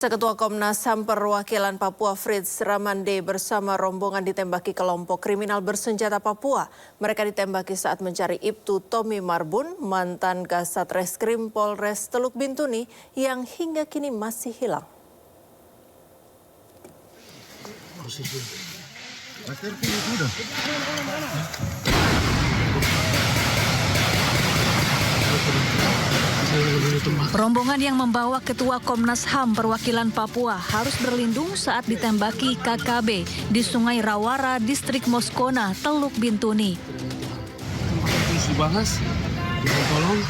Ketua Komnas HAM perwakilan Papua Fritz Ramande bersama rombongan ditembaki kelompok kriminal bersenjata Papua. Mereka ditembaki saat mencari Ibtu Tommy Marbun, mantan Kasat Reskrim Polres Teluk Bintuni yang hingga kini masih hilang. Rombongan yang membawa Ketua Komnas HAM perwakilan Papua harus berlindung saat ditembaki KKB di Sungai Rawara, Distrik Moskona, Teluk Bintuni. Terus dibahas, tolong,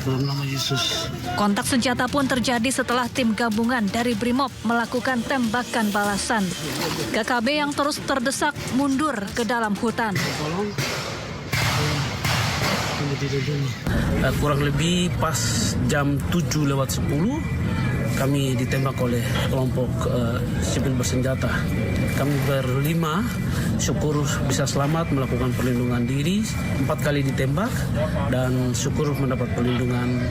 dalam nama Yesus. Kontak senjata pun terjadi setelah tim gabungan dari Brimob melakukan tembakan balasan. KKB yang terus terdesak mundur ke dalam hutan. Tolong. Kurang lebih pas jam 7:10 kami ditembak oleh kelompok sipil bersenjata. Kami berlima, syukur bisa selamat melakukan perlindungan diri, 4 kali ditembak dan syukur mendapat perlindungan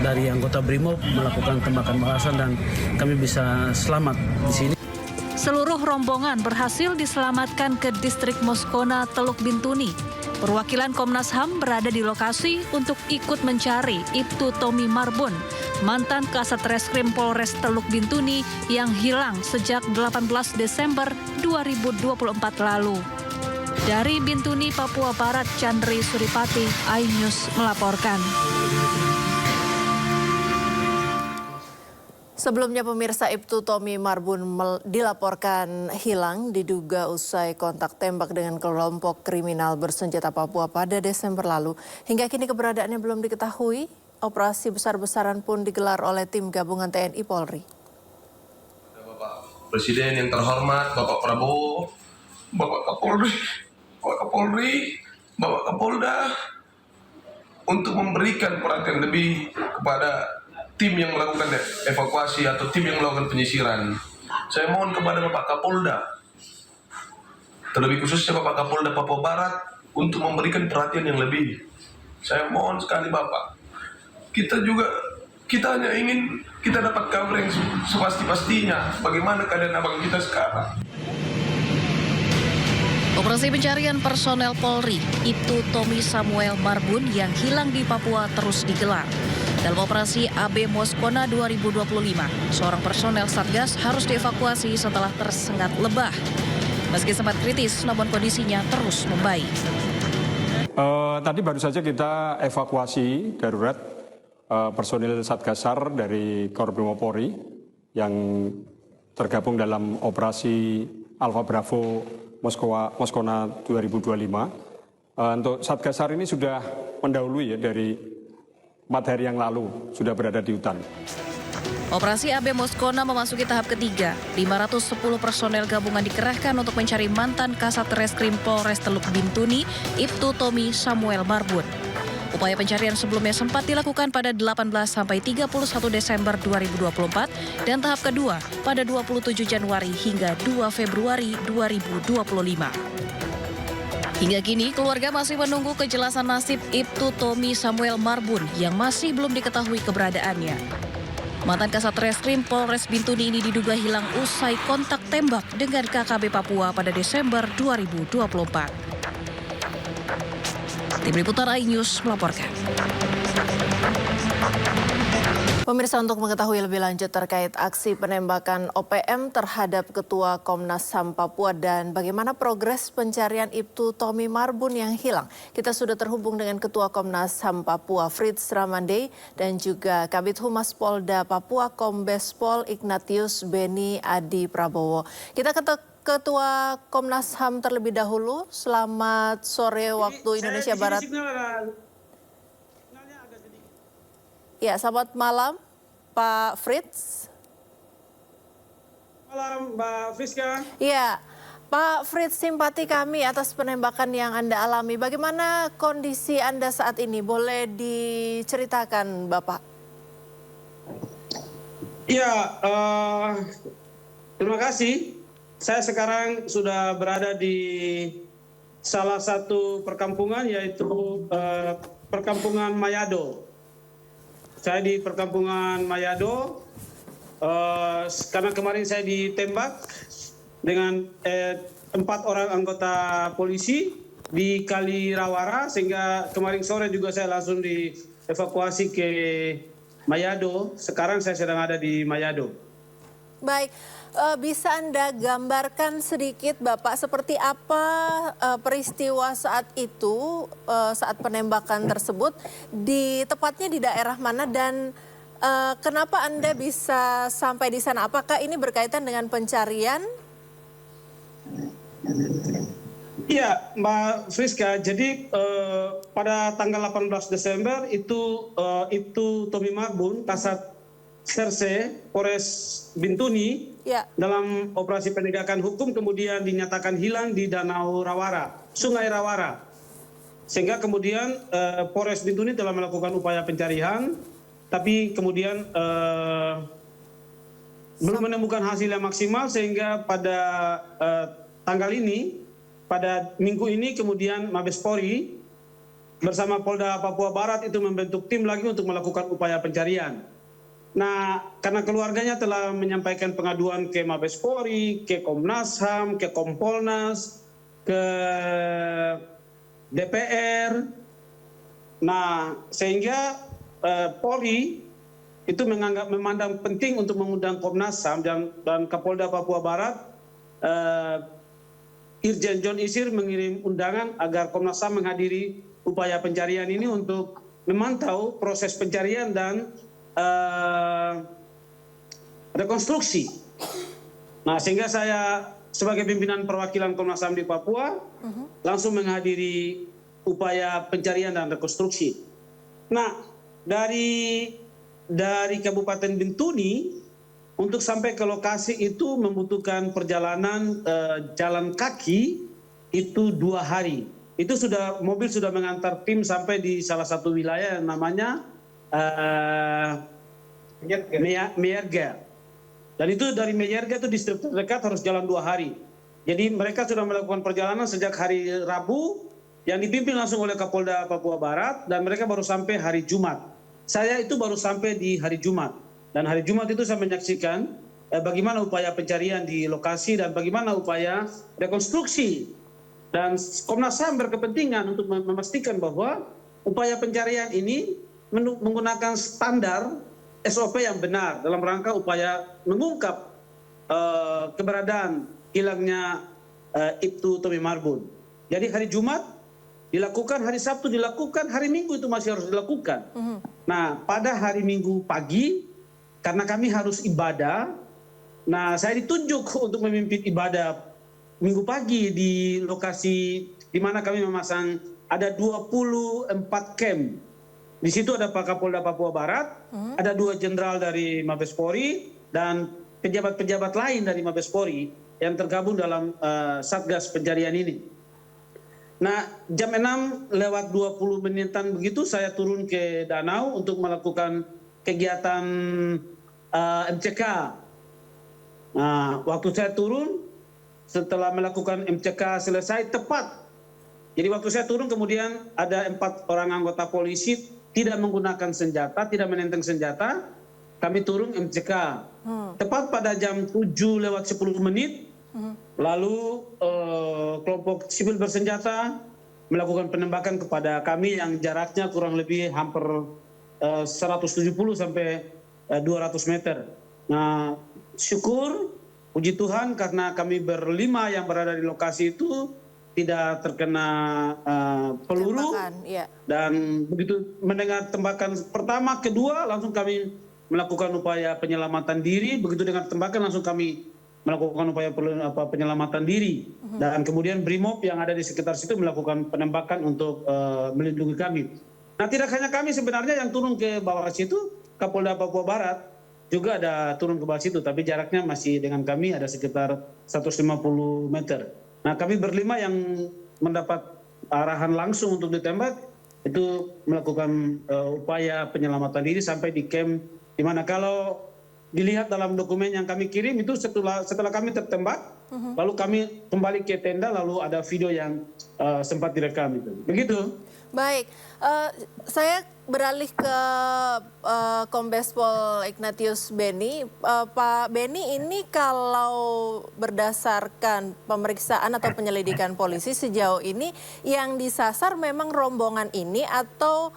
dari anggota Brimob melakukan tembakan balasan dan kami bisa selamat di sini. Seluruh rombongan berhasil diselamatkan ke Distrik Moskona, Teluk Bintuni. Perwakilan Komnas HAM berada di lokasi untuk ikut mencari Ibtu Tommy Marbun, mantan Kasat Reskrim Polres Teluk Bintuni yang hilang sejak 18 Desember 2024 lalu. Dari Bintuni, Papua Barat, Chandri Suripati, iNews melaporkan. Sebelumnya pemirsa, Ibtu Tommy Marbun dilaporkan hilang diduga usai kontak tembak dengan kelompok kriminal bersenjata Papua pada Desember lalu. Hingga kini keberadaannya belum diketahui. Operasi besar-besaran pun digelar oleh tim gabungan TNI Polri. Bapak Presiden yang terhormat, Bapak Prabowo, Bapak Kapolri, Bapak Kapolri, Bapak Kapolda untuk memberikan perhatian lebih kepada tim yang melakukan evakuasi atau tim yang melakukan penyisiran. Saya mohon kepada Bapak Kapolda, terlebih khususnya Bapak Kapolda Papua Barat, untuk memberikan perhatian yang lebih. Saya mohon sekali Bapak, kita hanya ingin kita dapat kabar yang sepasti-pastinya bagaimana keadaan abang kita sekarang. Operasi pencarian personel Polri, Ibtu Tommy Samuel Marbun yang hilang di Papua terus digelar. Dalam operasi AB Moskona 2025, seorang personel Satgas harus dievakuasi setelah tersengat lebah. Meski sempat kritis, namun kondisinya terus membaik. Tadi baru saja kita evakuasi darurat personil Satgasar dari Korbrimob Polri yang tergabung dalam operasi Alfa Bravo Moskona 2025. Untuk Satgasar ini sudah mendahului ya dari 4 hari yang lalu sudah berada di hutan. Operasi AB Moskona memasuki tahap ketiga. 510 personel gabungan dikerahkan untuk mencari mantan Kasat Reskrim Polres Teluk Bintuni, Ibtu Tommy Samuel Marbun. Upaya pencarian sebelumnya sempat dilakukan pada 18 sampai 31 Desember 2024 dan tahap kedua pada 27 Januari hingga 2 Februari 2025. Hingga kini, keluarga masih menunggu kejelasan nasib Ibtu Tommy Samuel Marbun yang masih belum diketahui keberadaannya. Mantan Kasat Reskrim Polres Bintuni ini diduga hilang usai kontak tembak dengan KKB Papua pada Desember 2024. Tim Liputan iNews melaporkan. Pemirsa, untuk mengetahui lebih lanjut terkait aksi penembakan OPM terhadap Ketua Komnas HAM Papua dan bagaimana progres pencarian Ibtu Tommy Marbun yang hilang, kita sudah terhubung dengan Ketua Komnas HAM Papua Fritz Ramande dan juga Kabid Humas Polda Papua Kombes Pol Ignatius Beni Adi Prabowo. Kita ke Ketua Komnas HAM terlebih dahulu. Selamat sore waktu Indonesia Barat. Ya, selamat malam Pak Fritz. Malam Mbak Friska. Ya, Pak Fritz, simpati kami atas penembakan yang Anda alami. Bagaimana kondisi Anda saat ini? Boleh diceritakan Bapak? Ya, terima kasih. Saya sekarang sudah berada di salah satu perkampungan, yaitu perkampungan Mayado. Saya di perkampungan Mayado. Karena kemarin saya ditembak dengan 4 orang anggota polisi di Kali Rawara, sehingga kemarin sore juga saya langsung dievakuasi ke Mayado. Sekarang saya sedang ada di Mayado. Baik, bisa Anda gambarkan sedikit Bapak seperti apa peristiwa saat itu, saat penembakan tersebut, tepatnya di daerah mana dan kenapa Anda bisa sampai di sana? Apakah ini berkaitan dengan pencarian? Iya, Mbak Friska. Jadi pada tanggal 18 Desember itu Tommy Marbun, Kasat Serse, Polres Bintuni, Ya. dalam operasi penegakan hukum kemudian dinyatakan hilang di Danau Rawara, Sungai Rawara. Sehingga kemudian Polres Bintuni telah melakukan upaya pencarian, tapi kemudian belum menemukan hasil yang maksimal, sehingga pada tanggal ini, pada minggu ini kemudian Mabes Polri bersama Polda Papua Barat itu membentuk tim lagi untuk melakukan upaya pencarian. Nah, karena keluarganya telah menyampaikan pengaduan ke Mabes Polri, ke Komnas HAM, ke Kompolnas, ke DPR. Nah, sehingga Polri itu memandang penting untuk mengundang Komnas HAM dan Kapolda Papua Barat, Irjen John Isir mengirim undangan agar Komnas HAM menghadiri upaya pencarian ini untuk memantau proses pencarian dan rekonstruksi. Nah, sehingga saya sebagai pimpinan perwakilan Komnas HAM di Papua langsung menghadiri upaya pencarian dan rekonstruksi. Nah, dari Kabupaten Bintuni untuk sampai ke lokasi itu membutuhkan perjalanan jalan kaki itu 2 hari. Itu mobil sudah mengantar tim sampai di salah satu wilayah yang namanya Meyerga. Dan itu dari Meyerga itu distrik terdekat harus jalan 2 hari. Jadi mereka sudah melakukan perjalanan sejak hari Rabu yang dipimpin langsung oleh Kapolda Papua Barat, dan mereka baru sampai hari Jumat. Saya itu baru sampai di hari Jumat. Dan hari Jumat itu saya menyaksikan bagaimana upaya pencarian di lokasi dan bagaimana upaya rekonstruksi. Dan Komnas HAM berkepentingan untuk memastikan bahwa upaya pencarian ini menggunakan standar SOP yang benar dalam rangka upaya mengungkap keberadaan hilangnya Ibtu Tommy Marbun. Jadi hari Jumat dilakukan, hari Sabtu dilakukan, hari Minggu itu masih harus dilakukan. Nah, pada hari Minggu pagi, karena kami harus ibadah, nah saya ditunjuk untuk memimpin ibadah Minggu pagi di lokasi di mana kami memasang ada 24 camp. Di situ ada Pak Kapolda Papua Barat, ada 2 jenderal dari Mabes Polri, dan pejabat-pejabat lain dari Mabes Polri yang tergabung dalam Satgas pencarian ini. Nah, jam 6:20 begitu saya turun ke danau untuk melakukan kegiatan MCK. Nah, waktu saya turun, setelah melakukan MCK selesai tepat. Jadi waktu saya turun kemudian ada 4 orang anggota polisi tidak menggunakan senjata, tidak menenteng senjata. Kami turun MCK. Tepat pada jam 7:10, lalu kelompok sipil bersenjata melakukan penembakan kepada kami yang jaraknya kurang lebih hampir 170 sampai 200 meter. Nah, syukur, puji Tuhan, karena kami berlima yang berada di lokasi itu tidak terkena peluru. Ya. Dan begitu mendengar tembakan pertama, kedua, langsung kami melakukan upaya penyelamatan diri. Begitu dengan tembakan langsung kami melakukan upaya penyelamatan diri. Dan kemudian Brimob yang ada di sekitar situ melakukan penembakan untuk melindungi kami. Nah, tidak hanya kami sebenarnya yang turun ke bawah situ, Kapolda Papua Barat juga ada turun ke bawah situ, tapi jaraknya masih dengan kami ada sekitar 150 meter. Nah, kami berlima yang mendapat arahan langsung untuk ditembak itu melakukan upaya penyelamatan diri sampai di camp, di mana kalau dilihat dalam dokumen yang kami kirim itu setelah kami tertembak, lalu kami kembali ke tenda, lalu ada video yang sempat direkam itu. Begitu. Baik, saya beralih ke Kombes Pol Ignatius Beni. Pak Beni, ini kalau berdasarkan pemeriksaan atau penyelidikan polisi sejauh ini yang disasar memang rombongan ini atau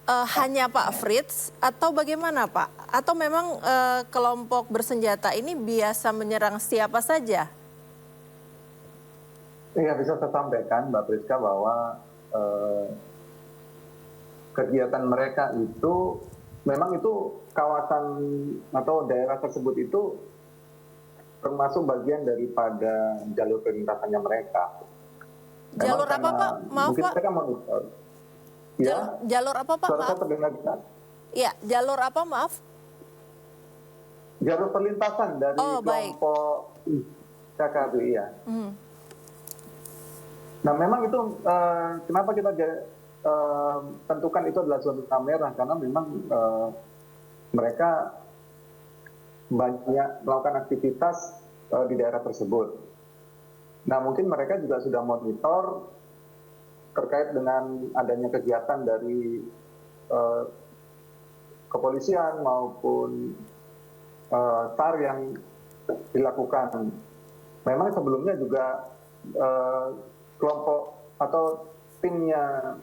hanya Pak Fritz atau bagaimana Pak? Atau memang kelompok bersenjata ini biasa menyerang siapa saja? Iya, bisa saya sampaikan Mbak Priska bahwa kegiatan mereka itu memang itu kawasan atau daerah tersebut itu termasuk bagian daripada jalur perlintasannya mereka. Jalur apa Pak? Maaf mungkin Pak. mereka monitor. Ya, Jalur apa Pak? suara saya Maaf. terdengar jelas. Ya, jalur apa maaf? Jalur perlintasan dari Baik. kelompok KKB ya. Hmm. Nah memang itu kenapa kita tentukan itu adalah zona merah karena memang mereka banyak melakukan aktivitas di daerah tersebut. Nah mungkin mereka juga sudah monitor terkait dengan adanya kegiatan dari kepolisian maupun SAR yang dilakukan. Memang sebelumnya juga kelompok atau timnya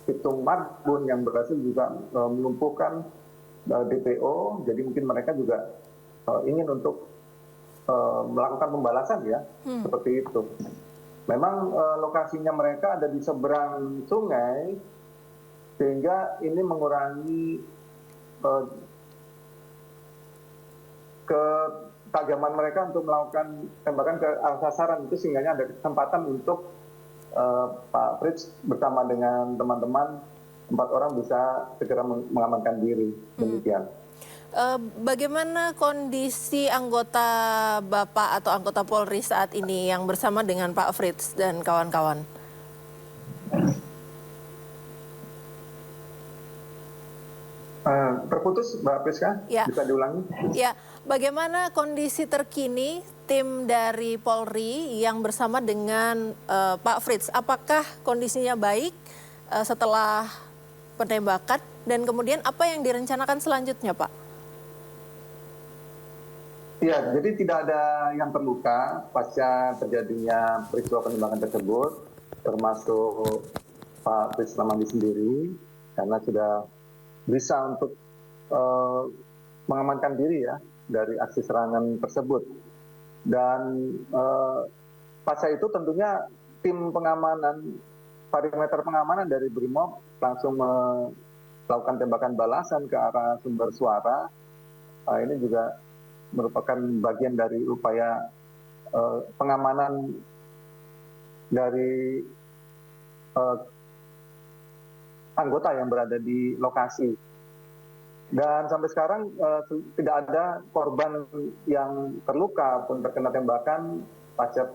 Hitung Marbun yang berhasil juga melumpuhkan DPO, jadi mungkin mereka juga ingin untuk melakukan pembalasan ya, seperti itu. Memang lokasinya mereka ada di seberang sungai, sehingga ini mengurangi ketajaman mereka untuk melakukan tembakan ke arah sasaran, itu sehingga ada kesempatan untuk Pak Fritz bersama dengan teman-teman 4 orang bisa segera mengamankan diri. Demikian. Bagaimana kondisi anggota Bapak atau anggota Polri saat ini yang bersama dengan Pak Fritz dan kawan-kawan? Terputus Mbak Priska, Ya. bisa diulangi? Ya, bagaimana kondisi terkini tim dari Polri yang bersama dengan Pak Fritz? Apakah kondisinya baik setelah penembakan dan kemudian apa yang direncanakan selanjutnya, Pak? Ya, jadi tidak ada yang terluka pasca terjadinya peristiwa penembakan tersebut, termasuk Pak Fritz Lamandi sendiri, karena sudah bisa untuk mengamankan diri ya dari aksi serangan tersebut. Dan pasca itu tentunya tim pengamanan, perimeter pengamanan dari Brimob langsung melakukan tembakan balasan ke arah sumber suara. Ini juga merupakan bagian dari upaya pengamanan dari anggota yang berada di lokasi. Dan sampai sekarang tidak ada korban yang terluka pun terkena tembakan pasca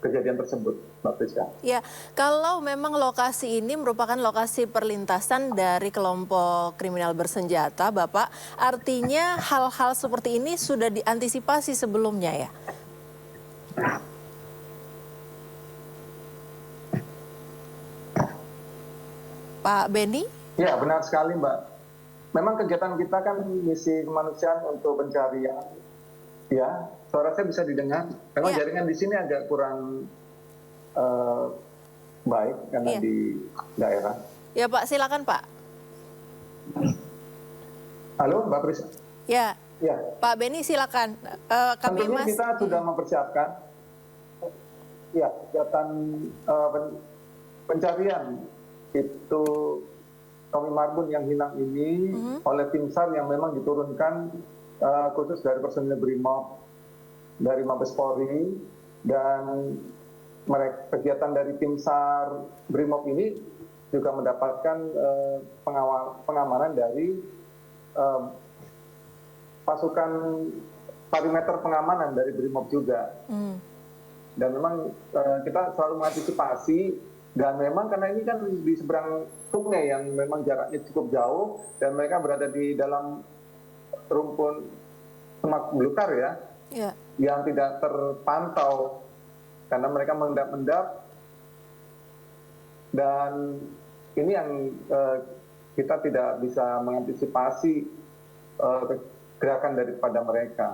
kejadian tersebut, Mbak Priska. Ya, kalau memang lokasi ini merupakan lokasi perlintasan dari kelompok kriminal bersenjata, Bapak, artinya hal-hal seperti ini sudah diantisipasi sebelumnya ya? Pak Beni? Ya, benar sekali, Mbak. Memang kegiatan kita kan misi kemanusiaan untuk pencarian. Ya, suara saya bisa didengar. Memang Ya. jaringan di sini agak kurang baik karena Ya. di daerah. Ya Pak, silakan Pak. Halo, Mbak Prisa. Ya, Ya, Pak Beni silakan. tentunya kita sudah mempersiapkan ya kegiatan pencarian itu Tommy Marbun yang hilang ini oleh tim SAR yang memang diturunkan khusus dari personil Brimob, dari Mabes Polri, dan kegiatan dari tim SAR Brimob ini juga mendapatkan pengamanan dari pasukan perimeter pengamanan dari Brimob juga. Dan memang kita selalu mengantisipasi, dan memang karena ini kan di seberang sungai yang memang jaraknya cukup jauh dan mereka berada di dalam rumpun semak belukar ya, yang tidak terpantau karena mereka mengendap-endap Dan ini yang kita tidak bisa mengantisipasi gerakan daripada mereka.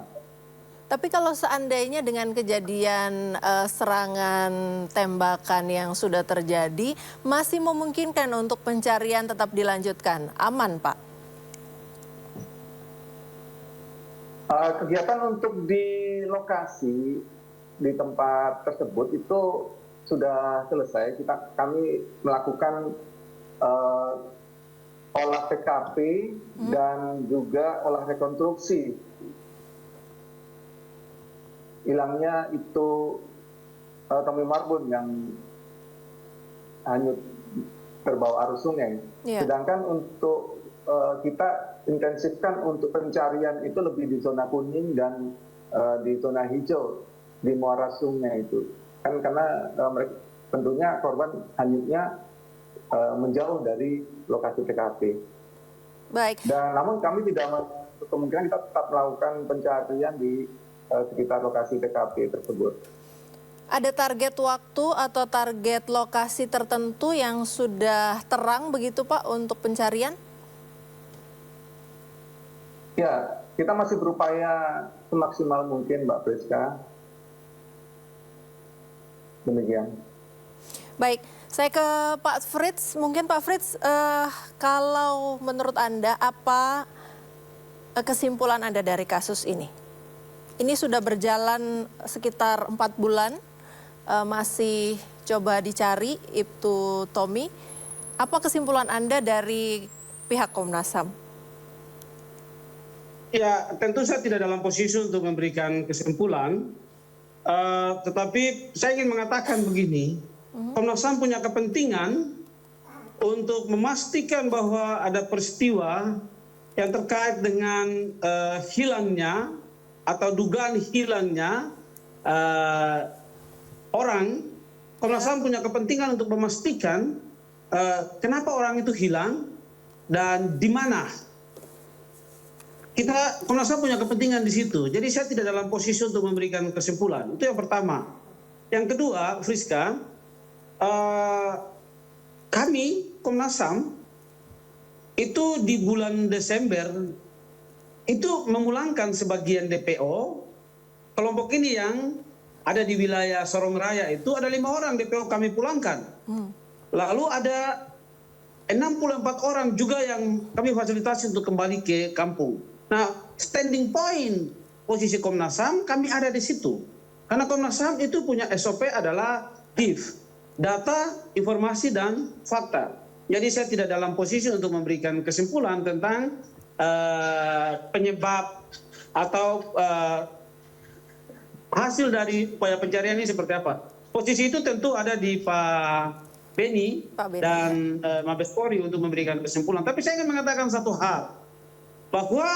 Tapi kalau seandainya dengan kejadian serangan tembakan yang sudah terjadi, masih memungkinkan untuk pencarian tetap dilanjutkan? Aman, Pak? Kegiatan untuk di lokasi, di tempat tersebut itu sudah selesai. Kami melakukan olah TKP dan juga olah rekonstruksi. Hilangnya itu Tommy Marbun yang hanyut terbawa arus sungai. Iya. Sedangkan untuk kita intensifkan untuk pencarian itu lebih di zona kuning dan di zona hijau di muara sungai itu. Kan karena tentunya korban hanyutnya menjauh dari lokasi TKP. Baik. Dan namun kami tidak menutup kemungkinan kita tetap melakukan pencarian di sekitar lokasi TKP tersebut. Ada target waktu atau target lokasi tertentu yang sudah terang begitu Pak untuk pencarian? Ya, kita masih berupaya semaksimal mungkin Mbak Priska. Demikian. Baik, saya ke Pak Frits. Mungkin Pak Frits, kalau menurut Anda apa kesimpulan Anda dari kasus ini? Ini sudah berjalan sekitar 4 bulan, masih coba dicari Ibtu Tommy. Apa kesimpulan Anda dari pihak Komnas HAM? Ya, tentu saya tidak dalam posisi untuk memberikan kesimpulan, tetapi saya ingin mengatakan begini, Komnas HAM punya kepentingan untuk memastikan bahwa ada peristiwa yang terkait dengan hilangnya atau dugaan hilangnya orang. Komnas HAM punya kepentingan untuk memastikan kenapa orang itu hilang dan di mana. Komnas HAM punya kepentingan di situ. Jadi saya tidak dalam posisi untuk memberikan kesimpulan. Itu yang pertama. Yang kedua, Friska, kami Komnas HAM itu di bulan Desember itu memulangkan sebagian DPO. Kelompok ini yang ada di wilayah Sorong Raya itu ada 5 orang DPO kami pulangkan. Lalu ada 64 orang juga yang kami fasilitasi untuk kembali ke kampung. Nah, standing point posisi Komnas HAM kami ada di situ. Karena Komnas HAM itu punya SOP adalah DIF, data, informasi, dan fakta. Jadi saya tidak dalam posisi untuk memberikan kesimpulan tentang penyebab atau hasil dari upaya pencarian ini seperti apa. Posisi itu tentu ada di Pak Beni dan Mabes Polri untuk memberikan kesimpulan. Tapi saya ingin mengatakan satu hal, bahwa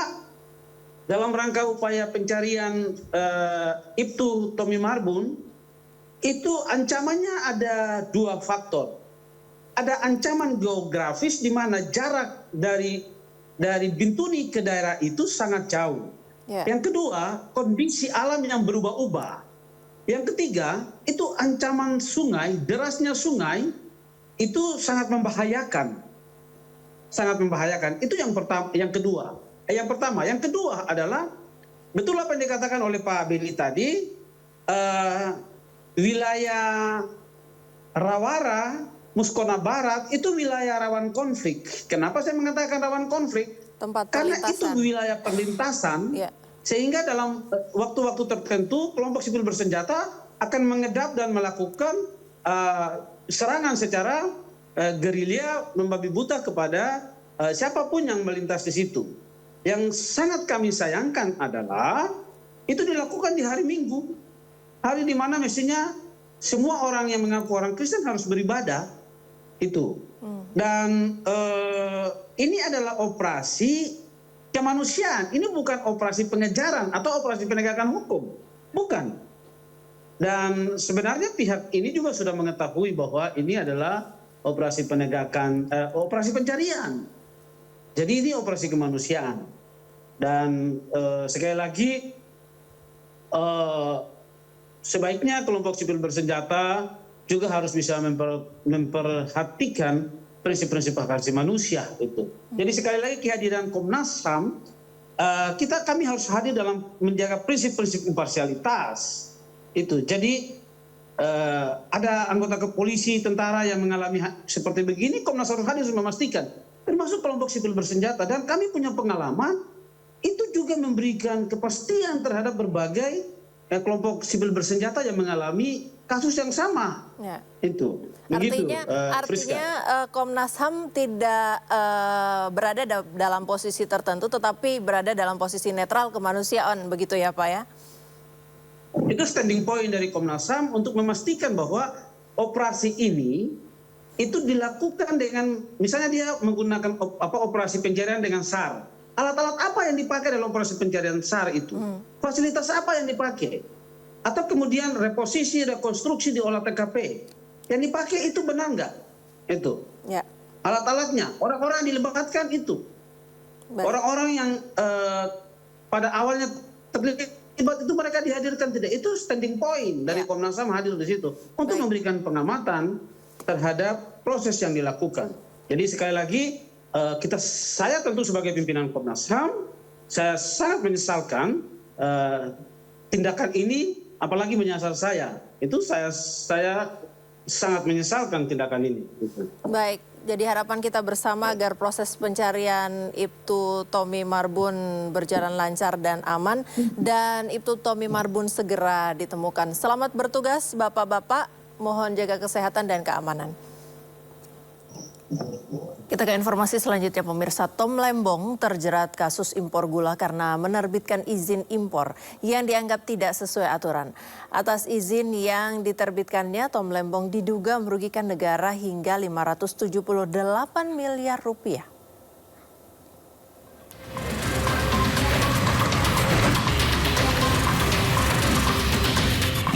dalam rangka upaya pencarian Ibtu Tommy Marbun, itu ancamannya ada 2 faktor. Ada ancaman geografis di mana jarak dari Bintuni ke daerah itu sangat jauh. Yang kedua, kondisi alam yang berubah-ubah. Yang ketiga, itu ancaman sungai, derasnya sungai, itu sangat membahayakan. Sangat membahayakan. Itu yang pertama, yang kedua. Yang kedua adalah, betul apa yang dikatakan oleh Pak Beni tadi, wilayah Rawara, Muskona Barat, itu wilayah rawan konflik. Kenapa saya mengatakan rawan konflik? Karena itu wilayah perlintasan, sehingga dalam waktu-waktu tertentu kelompok sipil bersenjata akan mengedap dan melakukan serangan secara gerilya membabi buta kepada siapapun yang melintas di situ. Yang sangat kami sayangkan adalah itu dilakukan di hari Minggu, hari di mana mestinya semua orang yang mengaku orang Kristen harus beribadah itu. Dan ini adalah operasi kemanusiaan. Ini bukan operasi pengejaran atau operasi penegakan hukum, bukan. Dan sebenarnya pihak ini juga sudah mengetahui bahwa ini adalah operasi penegakan, operasi pencarian. Jadi ini operasi kemanusiaan. Dan sekali lagi, sebaiknya kelompok sipil bersenjata juga harus bisa memperhatikan prinsip-prinsip hak asasi manusia itu. Jadi sekali lagi kehadiran Komnas HAM, kami harus hadir dalam menjaga prinsip-prinsip imparsialitas itu. Jadi ada anggota kepolisi, tentara yang mengalami seperti begini, Komnas harus hadir untuk memastikan, termasuk kelompok sipil bersenjata. Dan kami punya pengalaman, itu juga memberikan kepastian terhadap berbagai kelompok sipil bersenjata yang mengalami kasus yang sama. Ya. Itu. Begitu, Artinya Komnas HAM tidak berada dalam posisi tertentu, tetapi berada dalam posisi netral kemanusiaan, begitu ya Pak ya? Itu standing point dari Komnas HAM untuk memastikan bahwa operasi ini itu dilakukan dengan, misalnya dia menggunakan operasi pencarian dengan SAR. Alat-alat apa yang dipakai dalam operasi pencarian SAR itu? Fasilitas apa yang dipakai? Atau kemudian reposisi, rekonstruksi di olah TKP. Yang dipakai itu benar nggak? Itu. Ya. Alat-alatnya, orang-orang yang dilibatkan itu. Orang-orang yang pada awalnya terlibat itu mereka dihadirkan tidak. Itu standing point dari Komnas HAM hadir di situ. Untuk memberikan pengamatan terhadap proses yang dilakukan. Jadi sekali lagi, saya tentu sebagai pimpinan Komnas HAM, saya sangat menyesalkan tindakan ini, apalagi menyasar saya. Itu saya sangat menyesalkan tindakan ini. Baik, jadi harapan kita bersama agar proses pencarian Ibtu Tommy Marbun berjalan lancar dan aman, dan Ibtu Tommy Marbun segera ditemukan. Selamat bertugas Bapak-Bapak, mohon jaga kesehatan dan keamanan. Kita ke informasi selanjutnya, pemirsa. Tom Lembong terjerat kasus impor gula karena menerbitkan izin impor yang dianggap tidak sesuai aturan. Atas izin yang diterbitkannya, Tom Lembong diduga merugikan negara hingga 578 miliar rupiah.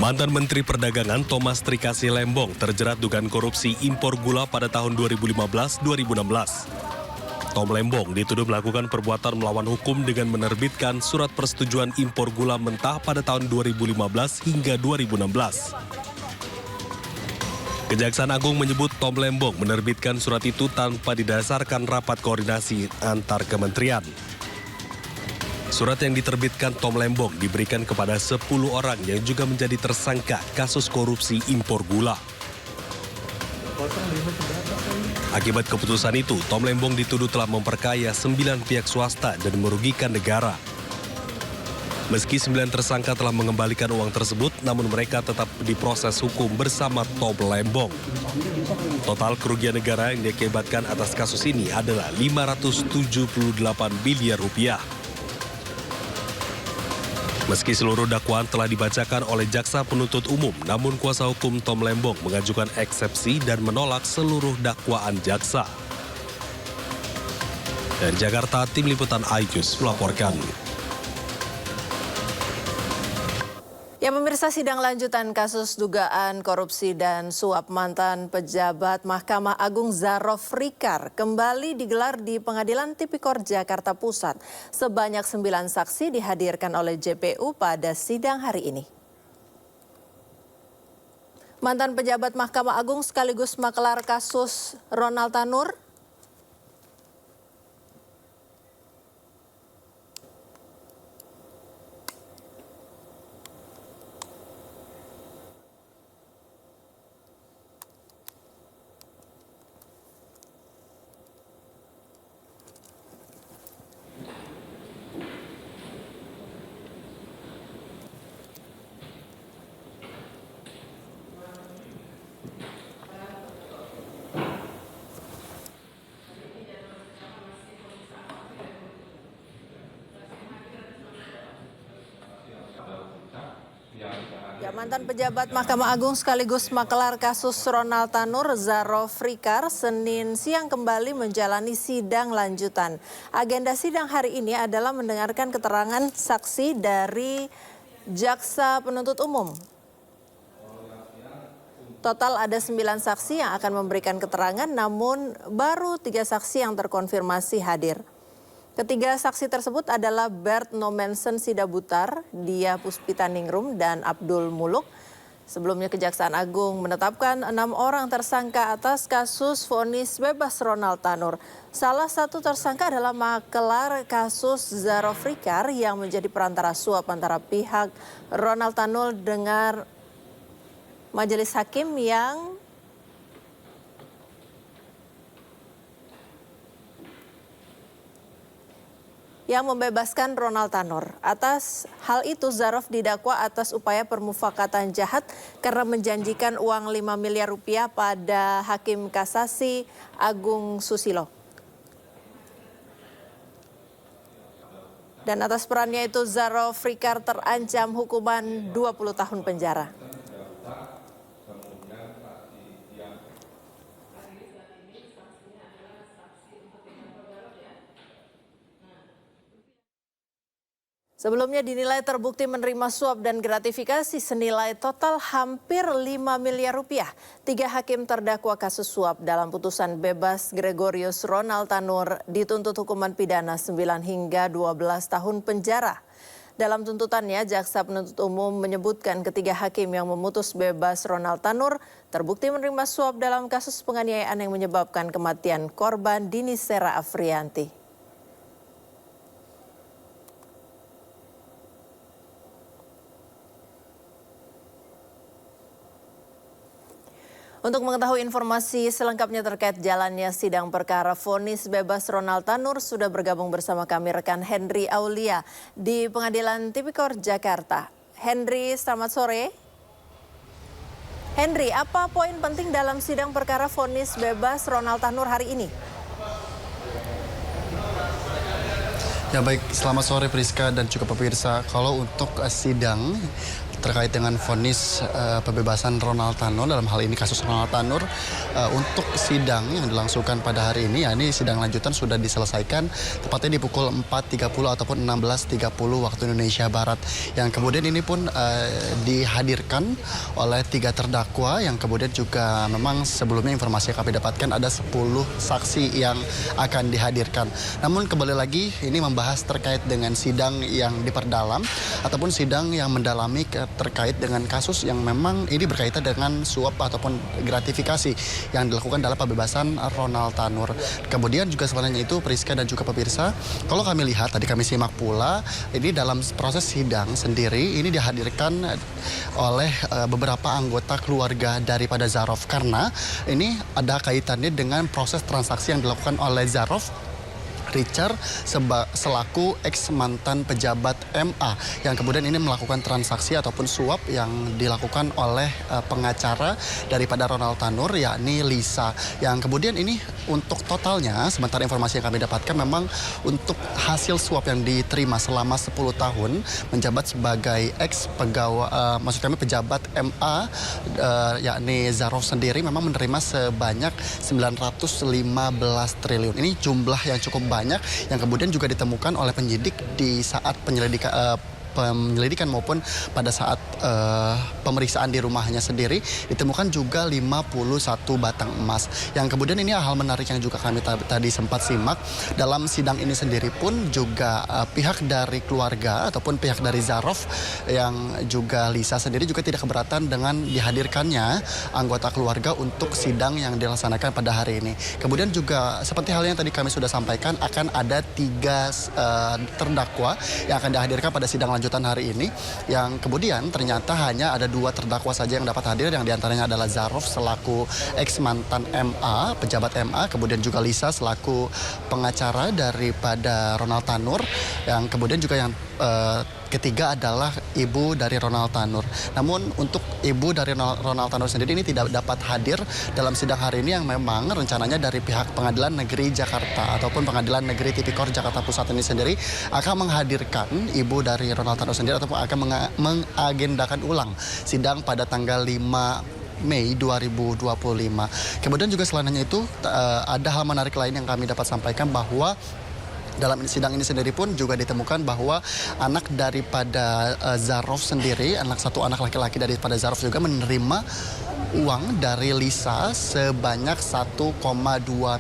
Mantan Menteri Perdagangan Thomas Trikasih Lembong terjerat dugaan korupsi impor gula pada tahun 2015-2016. Tom Lembong dituduh melakukan perbuatan melawan hukum dengan menerbitkan surat persetujuan impor gula mentah pada tahun 2015 hingga 2016. Kejaksaan Agung menyebut Tom Lembong menerbitkan surat itu tanpa didasarkan rapat koordinasi antar kementerian. Surat yang diterbitkan Tom Lembong diberikan kepada 10 orang yang juga menjadi tersangka kasus korupsi impor gula. Akibat keputusan itu, Tom Lembong dituduh telah memperkaya 9 pihak swasta dan merugikan negara. Meski 9 tersangka telah mengembalikan uang tersebut, namun mereka tetap diproses hukum bersama Tom Lembong. Total kerugian negara yang diakibatkan atas kasus ini adalah 578 miliar rupiah. Meski seluruh dakwaan telah dibacakan oleh jaksa penuntut umum, namun kuasa hukum Tom Lembong mengajukan eksepsi dan menolak seluruh dakwaan jaksa. Dari Jakarta, Tim Liputan iNews melaporkan. Ya, pemirsa, sidang lanjutan kasus dugaan korupsi dan suap mantan pejabat Mahkamah Agung Zarof Rikar kembali digelar di Pengadilan Tipikor Jakarta Pusat. Sebanyak 9 saksi dihadirkan oleh JPU pada sidang hari ini. Mantan pejabat Mahkamah Agung sekaligus makelar kasus Ronald Tanur mantan pejabat Mahkamah Agung sekaligus makelar kasus Ronald Tanur Zarof Rikar Senin siang kembali menjalani sidang lanjutan. Agenda sidang hari ini adalah mendengarkan keterangan saksi dari jaksa penuntut umum. Total ada 9 saksi yang akan memberikan keterangan, namun baru 3 saksi yang terkonfirmasi hadir. Ketiga saksi tersebut adalah Bert Nomensen Sidabutar, Dia Puspitaningrum, dan Abdul Muluk. Sebelumnya Kejaksaan Agung menetapkan 6 orang tersangka atas kasus vonis bebas Ronald Tanur. Salah satu tersangka adalah makelar kasus Zarof Rikar yang menjadi perantara suap antara pihak Ronald Tanur dengan majelis hakim yang membebaskan Ronald Tanur. Atas hal itu Zarof didakwa atas upaya permufakatan jahat karena menjanjikan uang 5 miliar rupiah pada Hakim Kasasi Agung Susilo. Dan atas perannya itu Zarof Rikar terancam hukuman 20 tahun penjara. Sebelumnya dinilai terbukti menerima suap dan gratifikasi senilai total hampir 5 miliar rupiah. 3 hakim terdakwa kasus suap dalam putusan bebas Gregorius Ronald Tanur dituntut hukuman pidana 9 hingga 12 tahun penjara. Dalam tuntutannya, jaksa penuntut umum menyebutkan ketiga hakim yang memutus bebas Ronald Tanur terbukti menerima suap dalam kasus penganiayaan yang menyebabkan kematian korban Dini Sera Afrianti. Untuk mengetahui informasi selengkapnya terkait jalannya sidang perkara vonis bebas Ronald Tanur, sudah bergabung bersama kami rekan Henry Aulia di Pengadilan Tipikor Jakarta. Henry, selamat sore. Henry, apa poin penting dalam sidang perkara vonis bebas Ronald Tanur hari ini? Ya baik, selamat sore Priska dan juga pemirsa. Kalau untuk sidang terkait dengan vonis pembebasan Ronald Tanur, dalam hal ini kasus Ronald Tanur, untuk sidang yang dilangsungkan pada hari ini, ya ini sidang lanjutan sudah diselesaikan tepatnya di pukul 4.30 ataupun 16.30 waktu Indonesia Barat. Yang kemudian ini pun dihadirkan oleh 3 terdakwa yang kemudian juga memang sebelumnya informasi yang kami dapatkan ada 10 saksi yang akan dihadirkan. Namun kembali lagi ini membahas terkait dengan sidang yang diperdalam ataupun sidang yang mendalami terkait dengan kasus yang memang ini berkaitan dengan suap ataupun gratifikasi yang dilakukan dalam pembebasan Ronald Tanur. Kemudian juga sebenarnya itu Priska dan juga pemirsa, kalau kami lihat tadi kami simak pula ini dalam proses sidang sendiri ini dihadirkan oleh beberapa anggota keluarga daripada Zarof karena ini ada kaitannya dengan proses transaksi yang dilakukan oleh Zarof Richard selaku ex mantan pejabat MA yang kemudian ini melakukan transaksi ataupun suap yang dilakukan oleh pengacara daripada Ronald Tanur yakni Lisa, yang kemudian ini untuk totalnya sementara informasi yang kami dapatkan memang untuk hasil suap yang diterima selama 10 tahun menjabat sebagai ex pegawai maksud kami pejabat MA yakni Zarof sendiri memang menerima sebanyak 915 triliun. Ini jumlah yang cukup banyak yang kemudian juga ditemukan oleh penyidik di saat penyelidikan maupun pada saat pemeriksaan di rumahnya sendiri ditemukan juga 51 batang emas. Yang kemudian ini hal menarik yang juga kami tadi sempat simak dalam sidang ini sendiri pun juga pihak dari keluarga ataupun pihak dari Zarof yang juga Lisa sendiri juga tidak keberatan dengan dihadirkannya anggota keluarga untuk sidang yang dilaksanakan pada hari ini. Kemudian juga seperti hal yang tadi kami sudah sampaikan akan ada 3 terdakwa yang akan dihadirkan pada sidang lanjutan hari ini, yang kemudian ternyata hanya ada 2 terdakwa saja yang dapat hadir, yang diantaranya adalah Zarof selaku ex mantan MA, pejabat MA, kemudian juga Lisa selaku pengacara daripada Ronald Tanur, yang kemudian juga yang ketiga adalah ibu dari Ronald Tanur. Namun untuk ibu dari Ronald Tanur sendiri ini tidak dapat hadir dalam sidang hari ini yang memang rencananya dari pihak Pengadilan Negeri Jakarta ataupun Pengadilan Negeri Tipikor Jakarta Pusat ini sendiri akan menghadirkan ibu dari Ronald Tanur sendiri ataupun akan mengagendakan ulang sidang pada tanggal 5 Mei 2025. Kemudian juga selain itu ada hal menarik lain yang kami dapat sampaikan bahwa dalam sidang ini sendiri pun juga ditemukan bahwa anak daripada Zarof sendiri, satu anak laki-laki daripada Zarof juga menerima uang dari Lisa sebanyak 1,2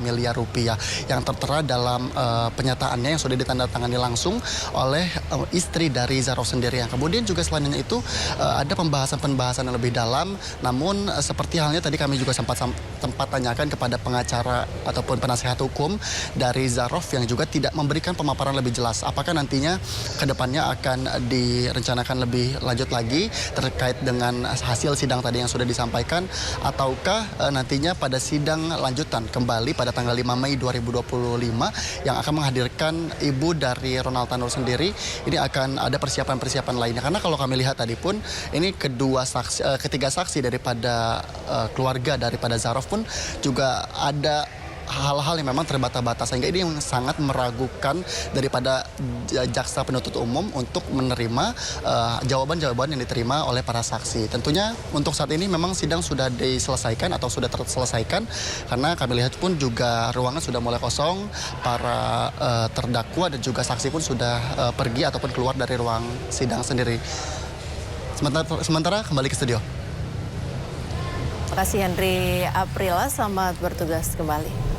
miliar rupiah yang tertera dalam penyataannya yang sudah ditandatangani langsung oleh istri dari Zaroff sendiri. Yang kemudian juga selain itu ada pembahasan yang lebih dalam, namun seperti halnya tadi kami juga sempat tanyakan kepada pengacara ataupun penasihat hukum dari Zaroff yang juga tidak memberikan pemaparan lebih jelas. Apakah nantinya ke depannya akan direncanakan lebih lanjut lagi terkait dengan hasil sidang tadi yang sudah disampaikan, ataukah nantinya pada sidang lanjutan kembali pada tanggal 5 Mei 2025 yang akan menghadirkan ibu dari Ronald Tanur sendiri. Ini akan ada persiapan-persiapan lainnya. Karena kalau kami lihat tadi pun ini ketiga saksi daripada keluarga daripada Zaroff pun juga ada hal-hal yang memang terbata-bata, sehingga ini yang sangat meragukan daripada jaksa penuntut umum untuk menerima jawaban-jawaban yang diterima oleh para saksi. Tentunya untuk saat ini memang sidang sudah diselesaikan atau sudah terselesaikan, karena kami lihat pun juga ruangan sudah mulai kosong, para terdakwa dan juga saksi pun sudah pergi ataupun keluar dari ruang sidang sendiri. Sementara kembali ke studio. Terima kasih Henry Aprila, selamat bertugas kembali.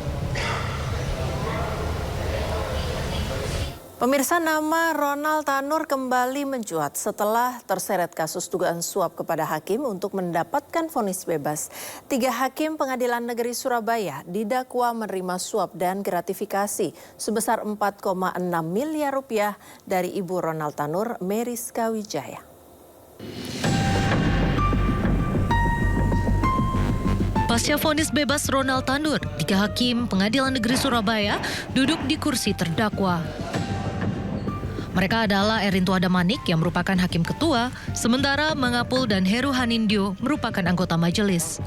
Pemirsa, nama Ronald Tanur kembali mencuat setelah terseret kasus dugaan suap kepada hakim untuk mendapatkan vonis bebas. 3 hakim Pengadilan Negeri Surabaya didakwa menerima suap dan gratifikasi sebesar 4,6 miliar rupiah dari ibu Ronald Tanur, Meriska Wijaya. Pasca vonis bebas Ronald Tanur, 3 hakim Pengadilan Negeri Surabaya duduk di kursi terdakwa. Mereka adalah Erinto Adamanik yang merupakan hakim ketua, sementara Mangapul dan Heru Hanindyo merupakan anggota majelis.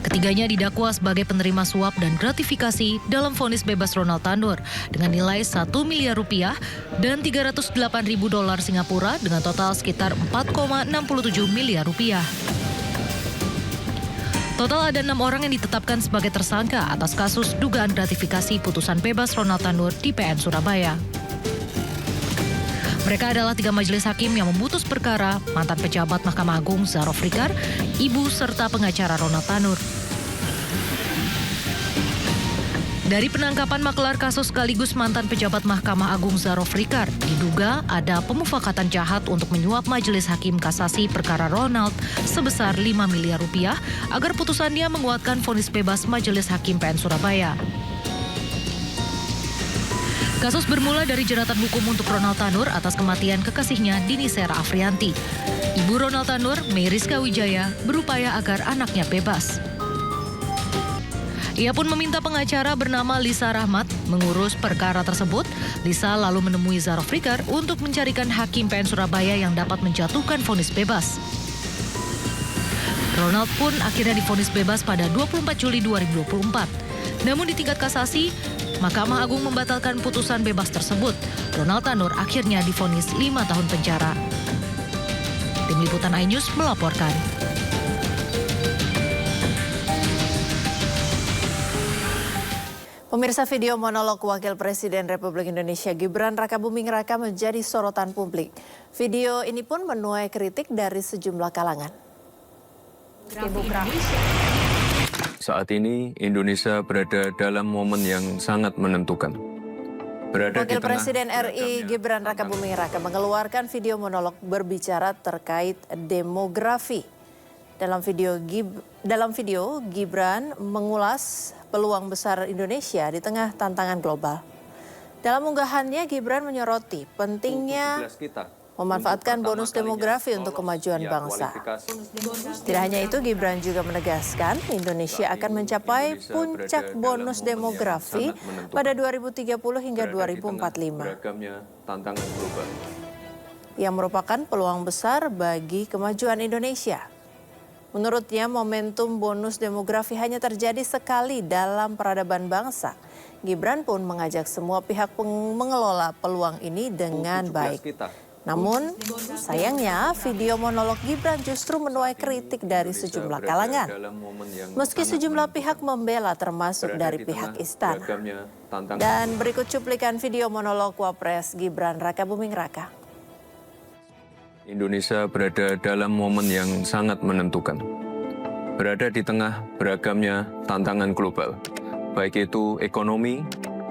Ketiganya didakwa sebagai penerima suap dan gratifikasi dalam vonis bebas Ronald Tanur dengan nilai 1 miliar rupiah dan 308 ribu dolar Singapura dengan total sekitar 4,67 miliar rupiah. Total ada 6 orang yang ditetapkan sebagai tersangka atas kasus dugaan gratifikasi putusan bebas Ronald Tanur di PN Surabaya. Mereka adalah 3 majelis hakim yang memutus perkara mantan pejabat Mahkamah Agung Zaroff Rikar, ibu serta pengacara Ronald Tanur. Dari penangkapan maklar kasus sekaligus mantan pejabat Mahkamah Agung Zaroff Rikar, diduga ada pemufakatan jahat untuk menyuap majelis hakim kasasi perkara Ronald sebesar 5 miliar rupiah agar putusannya menguatkan vonis bebas majelis hakim PN Surabaya. Kasus bermula dari jeratan hukum untuk Ronald Tanur atas kematian kekasihnya Dini Sera Afrianti. Ibu Ronald Tanur, Meriska Wijaya, berupaya agar anaknya bebas. Ia pun meminta pengacara bernama Lisa Rahmat mengurus perkara tersebut. Lisa lalu menemui Zaroff Rikar untuk mencarikan hakim PN Surabaya yang dapat menjatuhkan vonis bebas. Ronald pun akhirnya divonis bebas pada 24 Juli 2024. Namun di tingkat kasasi, Mahkamah Agung membatalkan putusan bebas tersebut. Ronald Tanur akhirnya divonis 5 tahun penjara. Tim Liputan iNews melaporkan. Pemirsa, video monolog Wakil Presiden Republik Indonesia Gibran Rakabuming Raka menjadi sorotan publik. Video ini pun menuai kritik dari sejumlah kalangan. Saat ini Indonesia berada dalam momen yang sangat menentukan. Wakil Presiden RI Gibran Rakabuming Raka mengeluarkan video monolog berbicara terkait demografi. Dalam video Gibran mengulas peluang besar Indonesia di tengah tantangan global. Dalam unggahannya Gibran menyoroti pentingnya memanfaatkan bonus demografi untuk kemajuan bangsa. Tidak hanya itu, Gibran juga menegaskan Indonesia akan mencapai puncak bonus demografi pada 2030 hingga 2045. Yang merupakan peluang besar bagi kemajuan Indonesia. Menurutnya, momentum bonus demografi hanya terjadi sekali dalam peradaban bangsa. Gibran pun mengajak semua pihak mengelola peluang ini dengan baik. Namun, sayangnya video monolog Gibran justru menuai kritik dari sejumlah kalangan. Meski sejumlah pihak membela, termasuk dari pihak istana. Dan berikut cuplikan video monolog Wapres Gibran Rakabuming Raka. Indonesia berada dalam momen yang sangat menentukan. berada di tengah beragamnya tantangan global, baik itu ekonomi,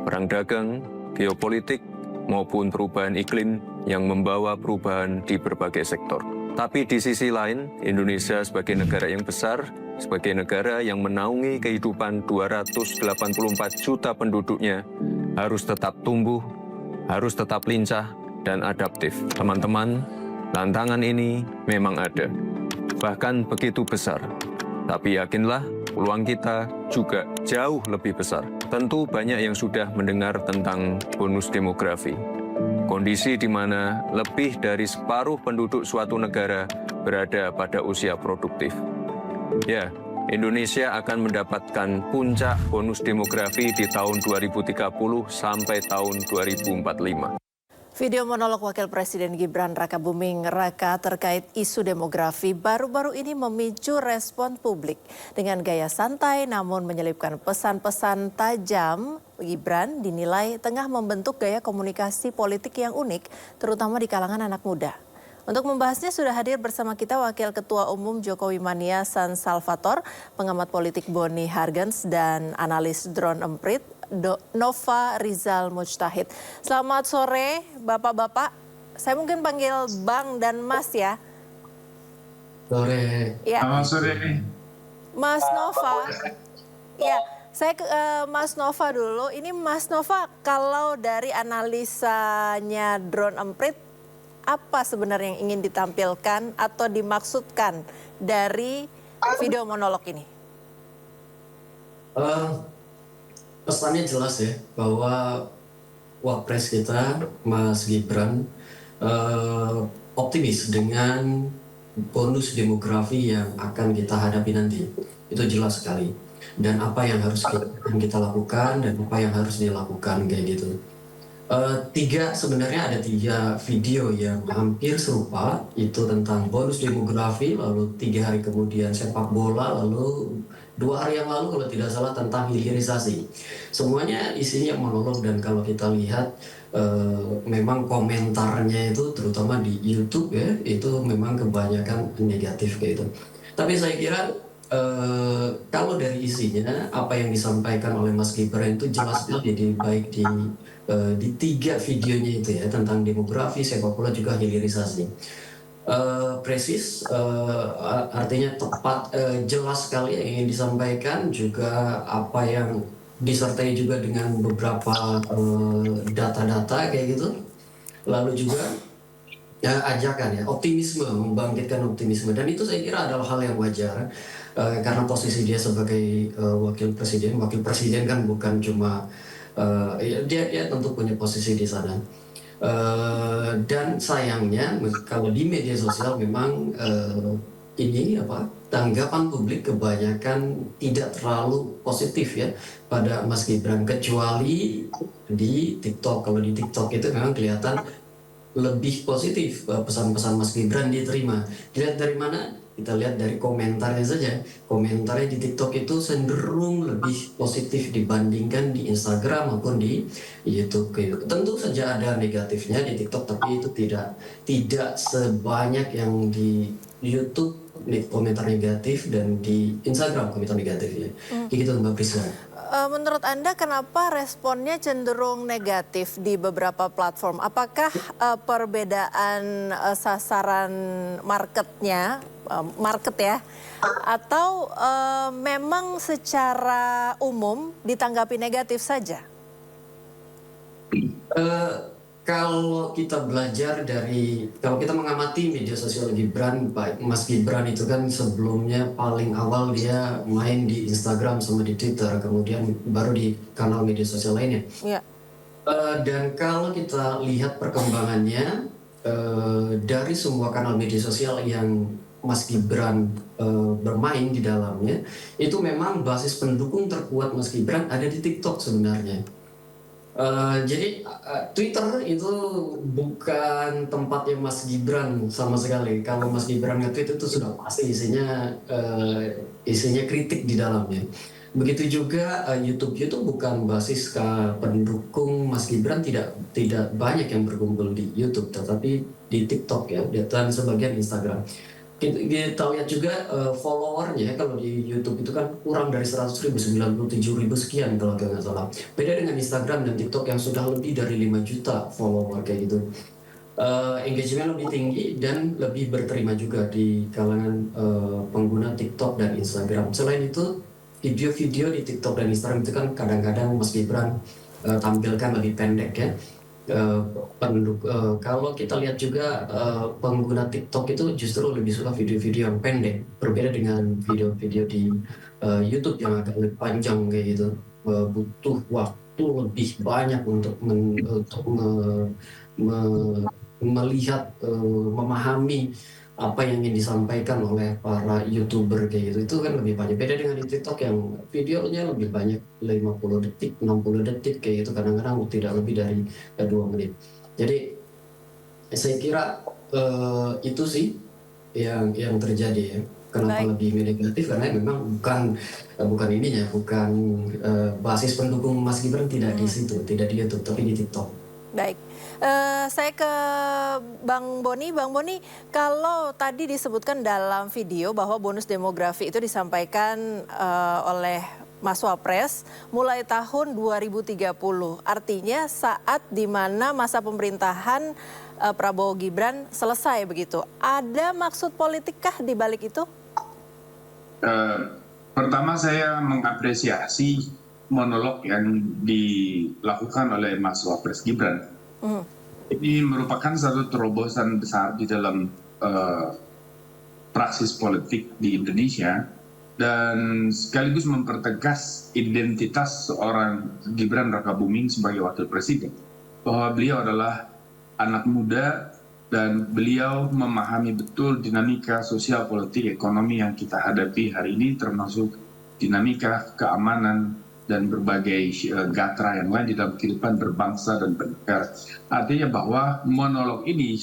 perang dagang, geopolitik, maupun perubahan iklim yang membawa perubahan di berbagai sektor. Tapi di sisi lain, Indonesia sebagai negara yang besar, sebagai negara yang menaungi kehidupan 284 juta penduduknya, harus tetap tumbuh, harus tetap lincah, dan adaptif. Teman-teman, tantangan ini memang ada, bahkan begitu besar. Tapi yakinlah, peluang kita juga jauh lebih besar. Tentu banyak yang sudah mendengar tentang bonus demografi. Kondisi di mana lebih dari separuh penduduk suatu negara berada pada usia produktif. Ya, Indonesia akan mendapatkan puncak bonus demografi di tahun 2030 sampai tahun 2045. Video monolog Wakil Presiden Gibran Rakabuming Raka terkait isu demografi baru-baru ini memicu respon publik. Dengan gaya santai namun menyelipkan pesan-pesan tajam, Gibran dinilai tengah membentuk gaya komunikasi politik yang unik, terutama di kalangan anak muda. Untuk membahasnya sudah hadir bersama kita Wakil Ketua Umum Jokowi Mania San Salvator, pengamat politik Boni Hargens, dan analis drone emprit Nova Rizal Mujtahid. Selamat sore Bapak-Bapak, saya mungkin panggil Bang dan Mas ya. Sore. Ya. Selamat sore. Mas Nova, ya saya ke Mas Nova dulu. Ini Mas Nova, kalau dari analisanya drone emprit, apa sebenarnya yang ingin ditampilkan atau dimaksudkan dari video monolog ini? Pesannya jelas ya, bahwa Wapres kita, Mas Gibran, optimis dengan bonus demografi yang akan kita hadapi nanti. Itu jelas sekali. Dan apa yang harus kita lakukan dan apa yang harus dilakukan kayak gitu. Sebenarnya ada 3 video yang hampir serupa, itu tentang bonus demografi, lalu 3 hari kemudian sepak bola, lalu 2 hari yang lalu kalau tidak salah tentang hilirisasi. Semuanya isinya monolog, dan kalau kita lihat memang komentarnya itu terutama di YouTube ya, itu memang kebanyakan negatif kayak gitu. Tapi saya kira kalau dari isinya apa yang disampaikan oleh Mas Gibran itu jelas sekali, baik di 3 videonya itu ya, tentang demografi, sepak bola, juga hilirisasi. Presis, artinya tepat, jelas sekali yang ingin disampaikan, juga apa yang disertai juga dengan beberapa data-data kayak gitu. Lalu juga ajakan ya, optimisme, membangkitkan optimisme, dan itu saya kira adalah hal yang wajar karena posisi dia sebagai wakil presiden kan bukan cuma dia tentu punya posisi di sana. Dan sayangnya kalau di media sosial memang tanggapan publik kebanyakan tidak terlalu positif ya pada Mas Gibran, kecuali di TikTok. Kalau di TikTok itu memang kelihatan lebih positif, pesan-pesan Mas Gibran diterima. Dilihat dari mana? Kita lihat dari komentarnya saja. Komentarnya di TikTok itu cenderung lebih positif dibandingkan di Instagram maupun di YouTube. Tentu saja ada negatifnya di TikTok, tapi itu tidak sebanyak yang di YouTube komentar negatif dan di Instagram komentar negatifnya. Gitu Mbak Priska. Menurut Anda kenapa responnya cenderung negatif di beberapa platform? Apakah perbedaan sasaran marketnya, market ya, atau memang secara umum ditanggapi negatif saja? Kalau kita belajar kalau kita mengamati media sosial Gibran, baik Mas Gibran itu kan sebelumnya paling awal dia main di Instagram sama di Twitter, kemudian baru di kanal media sosial lainnya. Ya. Dan kalau kita lihat perkembangannya dari semua kanal media sosial yang Mas Gibran bermain di dalamnya, itu memang basis pendukung terkuat Mas Gibran ada di TikTok sebenarnya. Jadi Twitter itu bukan tempatnya Mas Gibran sama sekali. Kalau Mas Gibran nge-tweet itu sudah pasti isinya kritik di dalamnya. Begitu juga YouTube bukan basis pendukung Mas Gibran, tidak banyak yang berkumpul di YouTube, tetapi di TikTok ya, dan sebagian Instagram. kita lihat juga followernya kalau di YouTube itu kan kurang dari 100.000, 97.000 sekian kalau nggak salah. Beda dengan Instagram dan TikTok yang sudah lebih dari 5 juta follower kayak gitu. Engagement lebih tinggi dan lebih berterima juga di kalangan pengguna TikTok dan Instagram. Selain itu, video-video di TikTok dan Instagram itu kan kadang-kadang Mas Gibran tampilkan lebih pendek ya. Kalau kita lihat juga pengguna TikTok itu justru lebih suka video-video yang pendek, berbeda dengan video-video di YouTube yang agak lebih panjang kayak gitu. Butuh waktu lebih banyak untuk melihat, memahami apa yang ingin disampaikan oleh para YouTuber kayak gitu. Itu kan lebih banyak. Beda dengan di TikTok yang videonya lebih banyak, 50 detik, 60 detik kayak gitu. Kadang-kadang tidak lebih dari 2 menit. Jadi saya kira itu sih yang terjadi ya. Kenapa lebih negatif? Karena memang bukan ininya, bukan basis pendukung Mas Gibran tidak di situ, tidak di YouTube, tapi di TikTok. Baik. Saya ke Bang Boni. Bang Boni, kalau tadi disebutkan dalam video bahwa bonus demografi itu disampaikan oleh Mas Wapres mulai tahun 2030. Artinya saat di mana masa pemerintahan Prabowo Gibran selesai begitu. Ada maksud politikkah di balik itu? Pertama saya mengapresiasi monolog yang dilakukan oleh Mas Wapres Gibran. Ini merupakan satu terobosan besar di dalam praksis politik di Indonesia dan sekaligus mempertegas identitas seorang Gibran Rakabuming sebagai wakil presiden, bahwa beliau adalah anak muda dan beliau memahami betul dinamika sosial, politik, ekonomi yang kita hadapi hari ini, termasuk dinamika keamanan dan berbagai gatra yang lain di dalam kehidupan berbangsa dan bernegara. Artinya bahwa monolog ini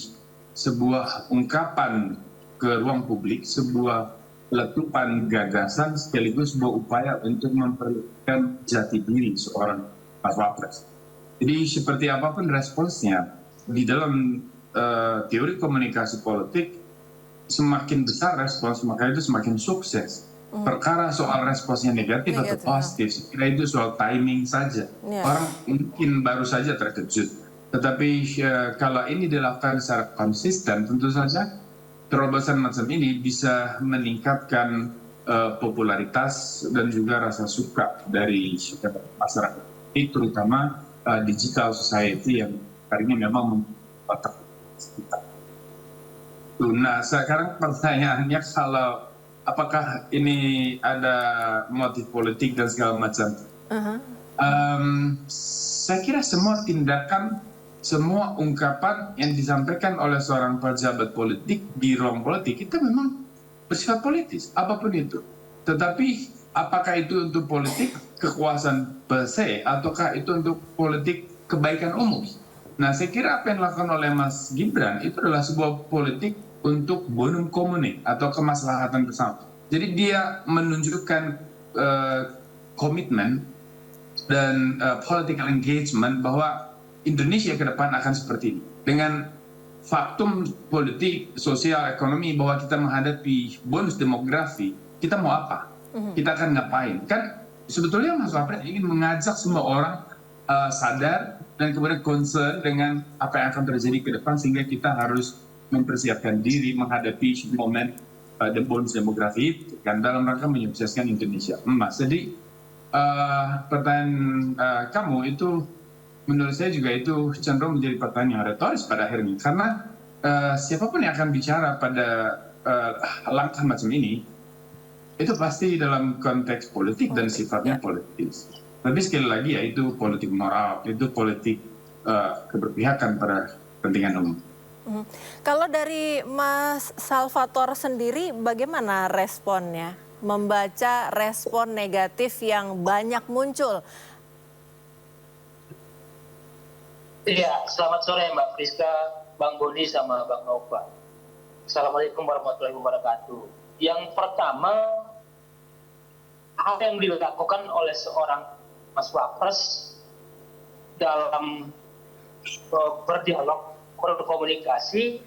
sebuah ungkapan ke ruang publik, sebuah letupan gagasan sekaligus sebuah upaya untuk memperlihatkan jati diri seorang Mas Wapres. Jadi seperti apapun responsnya, di dalam teori komunikasi politik, semakin besar respons, maka itu semakin sukses. Perkara soal responsnya negatif atau positif, kira itu soal timing saja. Orang mungkin baru saja terkejut. Tetapi kalau ini dilakukan secara konsisten, tentu saja terobosan macam ini bisa meningkatkan popularitas dan juga rasa suka dari masyarakat. Terutama digital society yang hari ini memang membuat kita. Nah, sekarang pertanyaannya kalau apakah ini ada motif politik dan segala macam? Saya kira semua tindakan, semua ungkapan yang disampaikan oleh seorang pejabat politik di ruang politik itu memang bersifat politis, apapun itu. Tetapi apakah itu untuk politik kekuasaan per se, ataukah itu untuk politik kebaikan umum? Nah, saya kira apa yang dilakukan oleh Mas Gibran itu adalah sebuah politik untuk bonum commune atau kemaslahatan bersama. Jadi dia menunjukkan komitmen dan political engagement bahwa Indonesia ke depan akan seperti ini. Dengan faktum politik, sosial, ekonomi bahwa kita menghadapi bonus demografi, kita mau apa? Kita akan ngapain? Kan sebetulnya Mas Wapres ingin mengajak semua orang sadar dan kemudian concern dengan apa yang akan terjadi ke depan sehingga kita harus mempersiapkan diri menghadapi momen bonus demografi itu kan dalam rangka menyukseskan Indonesia emas. Jadi pertanyaan kamu itu menurut saya juga itu cenderung menjadi pertanyaan yang retoris pada akhirnya, karena siapapun yang akan bicara pada langkah macam ini itu pasti dalam konteks politik dan sifatnya politis. Tapi sekali lagi ya itu politik moral, itu politik keberpihakan pada kepentingan umum. Kalau dari Mas Salvator sendiri bagaimana responnya? Membaca respon negatif yang banyak muncul. Iya, selamat sore Mbak Friska, Bang Boni sama Bang Nova. Assalamualaikum warahmatullahi wabarakatuh. Yang pertama, hal yang dilakukan oleh seorang Mas Wapres dalam berdialog, berkomunikasi,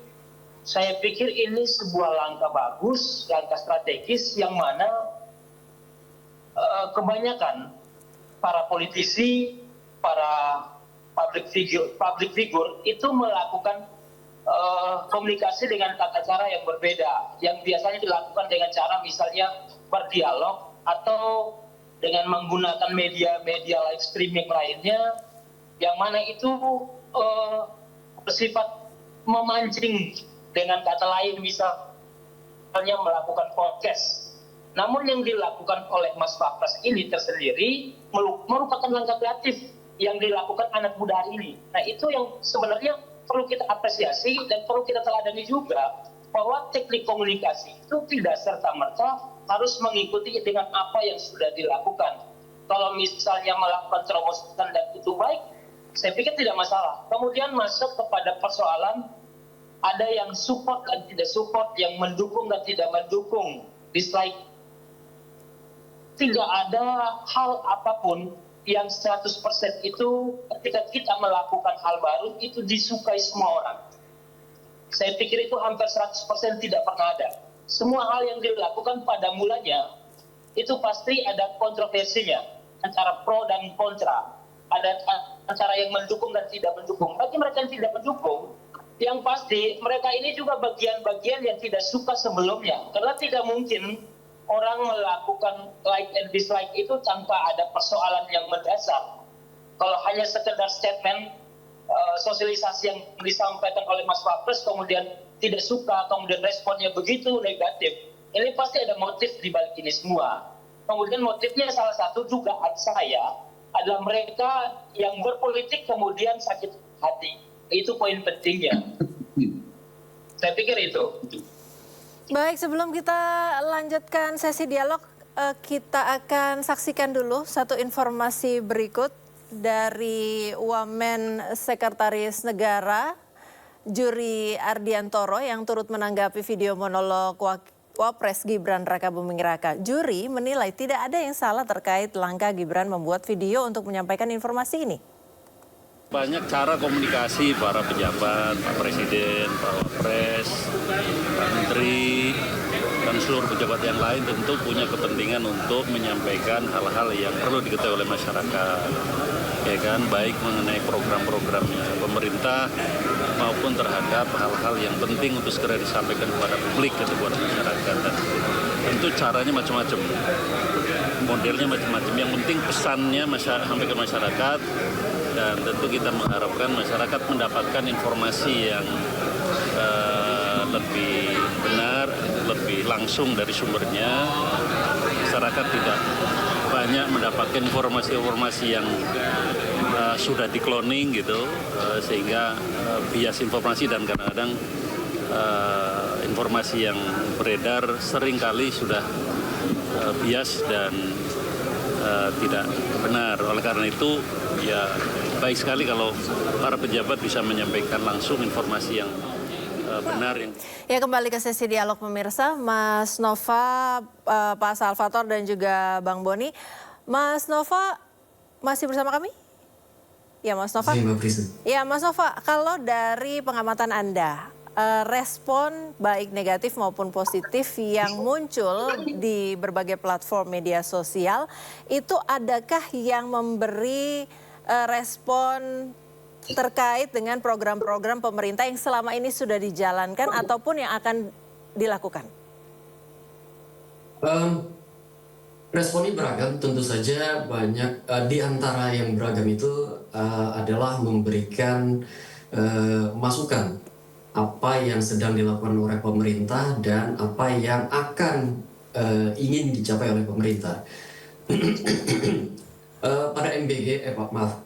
Saya pikir ini sebuah langkah bagus, langkah strategis yang mana kebanyakan para politisi, para public figure itu melakukan komunikasi dengan tata cara yang berbeda, yang biasanya dilakukan dengan cara misalnya berdialog atau dengan menggunakan media live streaming lainnya, yang mana itu bersifat memancing. Dengan kata lain misalnya melakukan podcast. Namun yang dilakukan oleh Mas Wapres ini tersendiri merupakan langkah kreatif yang dilakukan anak muda hari ini. Nah itu yang sebenarnya perlu kita apresiasi dan perlu kita teladani juga, bahwa teknik komunikasi itu tidak serta-merta harus mengikuti dengan apa yang sudah dilakukan. Kalau misalnya melakukan terobosan dan itu baik, saya pikir tidak masalah. Kemudian masuk kepada persoalan ada yang support dan tidak support, yang mendukung dan tidak mendukung, dislike. Tidak ada hal apapun yang 100% itu ketika kita melakukan hal baru itu disukai semua orang. Saya pikir itu hampir 100% tidak pernah ada. Semua hal yang dilakukan pada mulanya itu pasti ada kontroversinya antara pro dan kontra. Ada antara yang mendukung dan tidak mendukung. Bagi mereka yang tidak mendukung, yang pasti mereka ini juga bagian-bagian yang tidak suka sebelumnya. Karena tidak mungkin orang melakukan like and dislike itu tanpa ada persoalan yang mendasar. Kalau hanya sekedar statement, sosialisasi yang disampaikan oleh Mas Wapres kemudian tidak suka, kemudian responnya begitu negatif, ini pasti ada motif di balik ini semua. Kemudian motifnya salah satu dugaan saya adalah mereka yang berpolitik kemudian sakit hati. Itu poin pentingnya. Saya pikir itu. Baik, sebelum kita lanjutkan sesi dialog, kita akan saksikan dulu satu informasi berikut dari Wamen Sekretaris Negara Juri Ardiantoro yang turut menanggapi video monolog Wapres Gibran Rakabuming Raka. Juri menilai tidak ada yang salah terkait langkah Gibran membuat video untuk menyampaikan informasi ini. Banyak cara komunikasi para pejabat, Pak Presiden, Pak Wapres, Pak Menteri, dan seluruh pejabat yang lain tentu punya kepentingan untuk menyampaikan hal-hal yang perlu diketahui oleh masyarakat. Ya kan, baik mengenai program-programnya pemerintah maupun terhadap hal-hal yang penting untuk segera disampaikan kepada publik atau kepada masyarakat. Dan tentu caranya macam-macam, modelnya macam-macam. Yang penting pesannya sampai ke masyarakat. Dan tentu kita mengharapkan masyarakat mendapatkan informasi yang lebih benar, lebih langsung dari sumbernya. Masyarakat tidak banyak mendapatkan informasi-informasi yang sudah di-cloning gitu, sehingga bias informasi dan kadang-kadang informasi yang beredar seringkali sudah bias dan tidak benar. Oleh karena itu, ya baik sekali kalau para pejabat bisa menyampaikan langsung informasi yang benar. Ya, kembali ke sesi dialog pemirsa, Mas Nova, Pak Salvator dan juga Bang Boni. Mas Nova masih bersama kami? Ya, Mas Nova. Ya, Mas Nova, kalau dari pengamatan Anda, respon baik negatif maupun positif yang muncul di berbagai platform media sosial, itu adakah yang memberi respon terkait dengan program-program pemerintah yang selama ini sudah dijalankan ataupun yang akan dilakukan? Responnya beragam, tentu saja banyak. Di antara yang beragam itu adalah memberikan masukan apa yang sedang dilakukan oleh pemerintah dan apa yang akan ingin dicapai oleh pemerintah. Pada MBG,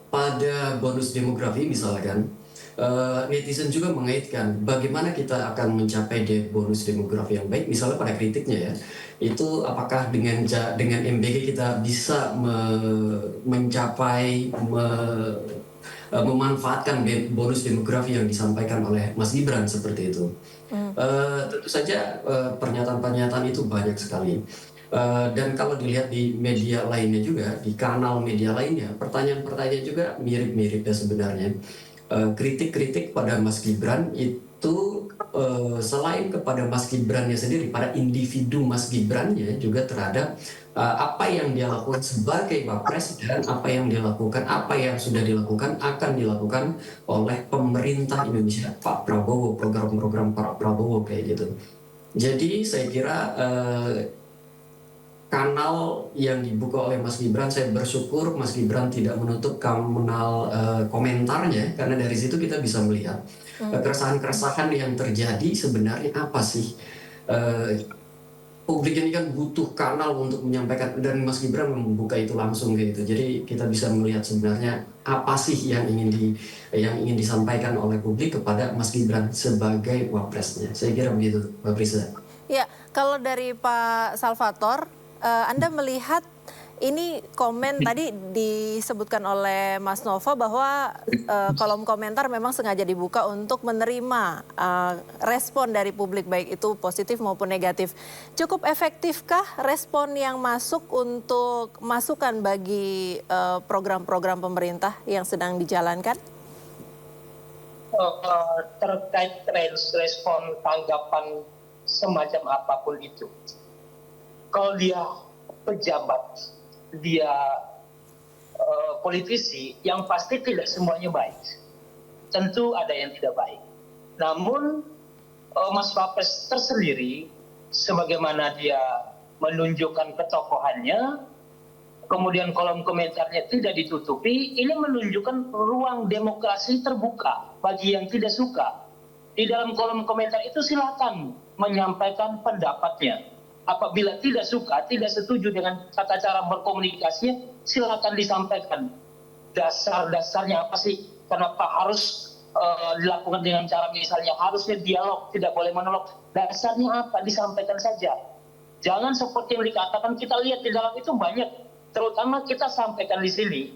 pada bonus demografi misalkan, netizen juga mengaitkan bagaimana kita akan mencapai bonus demografi yang baik. Misalnya pada kritiknya ya, itu apakah dengan MBG kita bisa mencapai memanfaatkan bonus demografi yang disampaikan oleh Mas Gibran seperti itu. Tentu saja pernyataan-pernyataan itu banyak sekali. Dan kalau dilihat di media lainnya juga, di kanal media lainnya, pertanyaan-pertanyaan juga mirip-mirip ya sebenarnya. Kritik-kritik pada Mas Gibran itu selain kepada Mas Gibrannya sendiri, pada individu Mas Gibrannya juga terhadap apa yang dia lakukan sebagai Wapres dan apa yang dia lakukan, apa yang sudah dilakukan akan dilakukan oleh pemerintah Indonesia, Pak Prabowo, program-program Pak Prabowo kayak gitu. Jadi saya kira kanal yang dibuka oleh Mas Gibran, saya bersyukur Mas Gibran tidak menutup kanal komentarnya, karena dari situ kita bisa melihat keresahan-keresahan yang terjadi sebenarnya apa sih. Publik ini kan butuh kanal untuk menyampaikan, dan Mas Gibran membuka itu langsung kayak gitu. Jadi kita bisa melihat sebenarnya apa sih yang ingin disampaikan oleh publik kepada Mas Gibran sebagai wapresnya. Saya kira begitu, Mbak Prisa. Ya, kalau dari Pak Salvator, Anda melihat ini komen tadi disebutkan oleh Mas Nova bahwa kolom komentar memang sengaja dibuka untuk menerima respon dari publik, baik itu positif maupun negatif. Cukup efektifkah respon yang masuk untuk masukan bagi program-program pemerintah yang sedang dijalankan? Terkait respon tanggapan semacam apapun itu, kalau dia pejabat, dia politisi, yang pasti tidak semuanya baik. Tentu ada yang tidak baik. Namun Mas Wapres tersendiri, sebagaimana dia menunjukkan ketokohannya, kemudian kolom komentarnya tidak ditutupi, ini menunjukkan ruang demokrasi terbuka bagi yang tidak suka. Di dalam kolom komentar itu silakan menyampaikan pendapatnya. Apabila tidak suka, tidak setuju dengan tata cara berkomunikasinya, silakan disampaikan. Dasar-dasarnya apa sih? Kenapa harus dilakukan dengan cara misalnya harusnya dialog, tidak boleh monolog? Dasarnya apa? Disampaikan saja. Jangan seperti yang dikatakan, kita lihat di dalam itu banyak, terutama kita sampaikan di sini.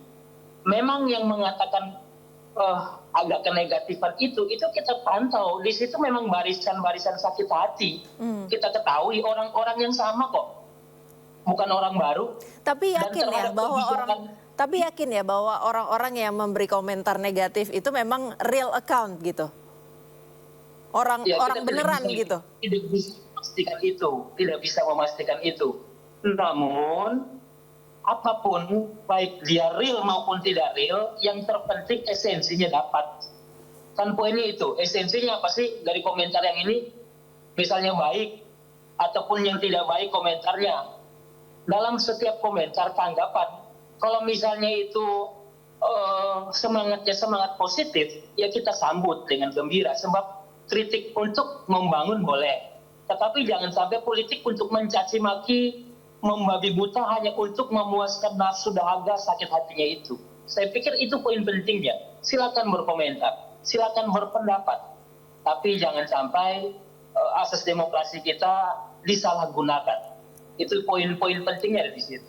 Memang yang mengatakan agak kenegatifan itu kita pantau. Di situ memang barisan-barisan sakit hati. Kita ketahui orang-orang yang sama kok, bukan orang baru. Tapi yakin ya bahwa orang-orang yang memberi komentar negatif itu memang real account gitu, orang beneran gitu. Tidak bisa memastikan itu. Namun apapun, baik dia real maupun tidak real, yang terpenting esensinya dapat. Kan poinnya itu, esensinya apa sih dari komentar yang ini? Misalnya baik, ataupun yang tidak baik komentarnya. Dalam setiap komentar tanggapan, kalau misalnya itu semangatnya semangat positif, ya kita sambut dengan gembira. Sebab kritik untuk membangun boleh. Tetapi jangan sampai politik untuk mencaci maki, membabi buta hanya untuk memuaskan nafsu dahaga sakit hatinya itu. Saya pikir itu poin pentingnya. Silakan berkomentar, silakan berpendapat, tapi jangan sampai asas demokrasi kita disalahgunakan. Itu poin-poin pentingnya di situ.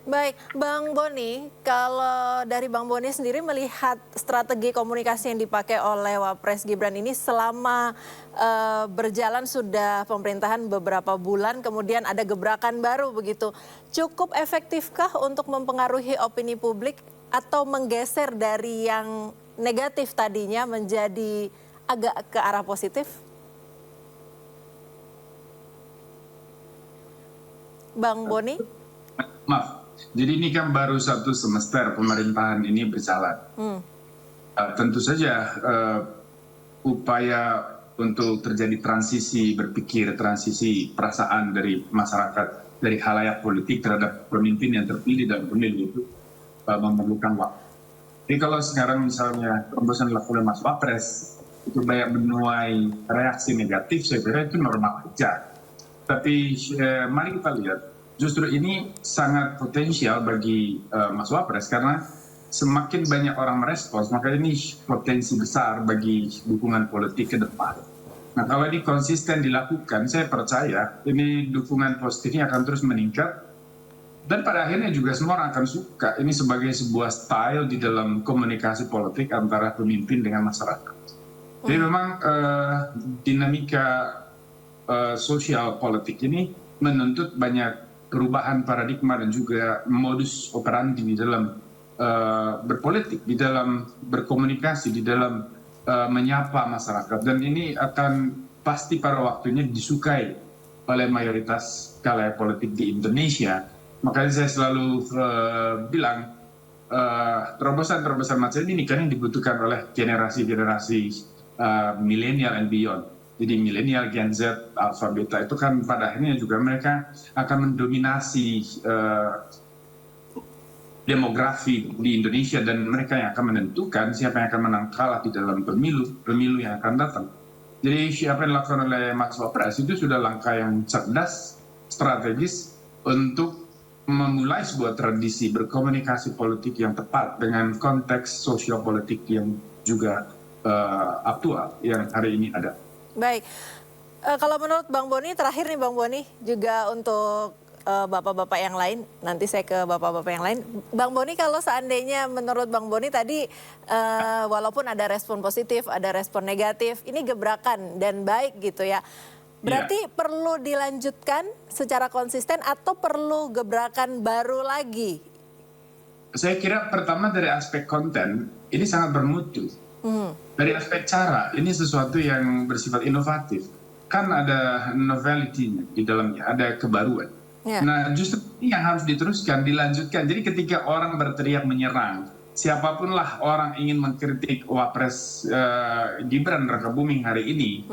Baik, Bang Boni, kalau dari Bang Boni sendiri melihat strategi komunikasi yang dipakai oleh Wapres Gibran ini selama berjalan sudah pemerintahan beberapa bulan, kemudian ada gebrakan baru begitu. Cukup efektifkah untuk mempengaruhi opini publik atau menggeser dari yang negatif tadinya menjadi agak ke arah positif? Bang Boni? Maaf. Jadi ini kan baru 1 semester pemerintahan ini berjalan. Tentu saja upaya untuk terjadi transisi berpikir, transisi perasaan dari masyarakat, dari khalayak politik terhadap pemimpin yang terpilih dalam pemilu itu memerlukan waktu. Jadi kalau sekarang misalnya terobosan dilakukan oleh Mas Wapres itu banyak menuai reaksi negatif, saya kira itu normal saja. Tapi mari kita lihat. Justru ini sangat potensial bagi Mas Wapres karena semakin banyak orang merespons, maka ini potensi besar bagi dukungan politik ke depan. Nah kalau ini konsisten dilakukan, saya percaya ini dukungan positifnya akan terus meningkat dan pada akhirnya juga semua orang akan suka. Ini sebagai sebuah style di dalam komunikasi politik antara pemimpin dengan masyarakat. Jadi memang dinamika sosial politik ini menuntut banyak perubahan paradigma dan juga modus operandi di dalam berpolitik, di dalam berkomunikasi, di dalam menyapa masyarakat, dan ini akan pasti pada waktunya disukai oleh mayoritas kalangan politik di Indonesia. Makanya saya selalu bilang terobosan-terobosan macam ini kan yang dibutuhkan oleh generasi-generasi milenial and beyond. Jadi milenial, Gen Z, Alpha, Beta itu kan pada akhirnya juga mereka akan mendominasi demografi di Indonesia, dan mereka yang akan menentukan siapa yang akan menang kalah di dalam pemilu yang akan datang. Jadi siapa yang dilakukan oleh Mas Wapres itu sudah langkah yang cerdas, strategis untuk memulai sebuah tradisi berkomunikasi politik yang tepat dengan konteks sosiopolitik yang juga aktual yang hari ini ada. Baik, kalau menurut Bang Boni, terakhir nih Bang Boni, juga untuk bapak-bapak yang lain, nanti saya ke bapak-bapak yang lain. Bang Boni, kalau seandainya menurut Bang Boni tadi, walaupun ada respon positif, ada respon negatif, ini gebrakan dan baik gitu ya. Berarti perlu dilanjutkan secara konsisten atau perlu gebrakan baru lagi? Saya kira pertama dari aspek konten, ini sangat bermutu. Dari aspek cara, ini sesuatu yang bersifat inovatif. Kan ada novelty-nya di dalamnya, ada kebaruan. Nah justru ini yang harus diteruskan, dilanjutkan. Jadi ketika orang berteriak menyerang, siapapun lah orang ingin mengkritik Wapres Gibran Rakabuming hari ini,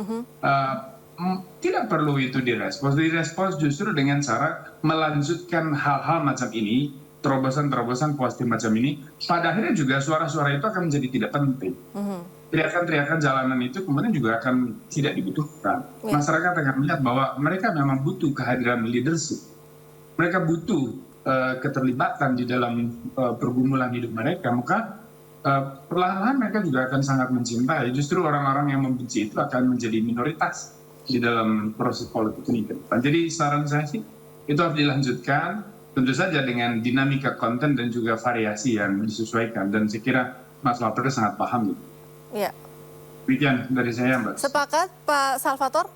tidak perlu itu direspons. Direspons justru dengan cara melanjutkan hal-hal macam ini, terobosan-terobosan positif macam ini. Pada akhirnya juga suara-suara itu akan menjadi tidak penting. Teriakan-teriakan jalanan itu kemudian juga akan tidak dibutuhkan. Masyarakat akan melihat bahwa mereka memang butuh kehadiran leadership. Mereka butuh keterlibatan di dalam pergumulan hidup mereka. Maka perlahan-lahan mereka juga akan sangat mencintai. Justru orang-orang yang membenci itu akan menjadi minoritas di dalam proses politik ini. Jadi saran saya sih itu harus dilanjutkan, tentu saja dengan dinamika konten dan juga variasi yang disesuaikan. Dan saya kira Mas Wapres sangat paham itu. Ya. Demikian dari saya, Mbak. Sepakat, Pak Salvatore?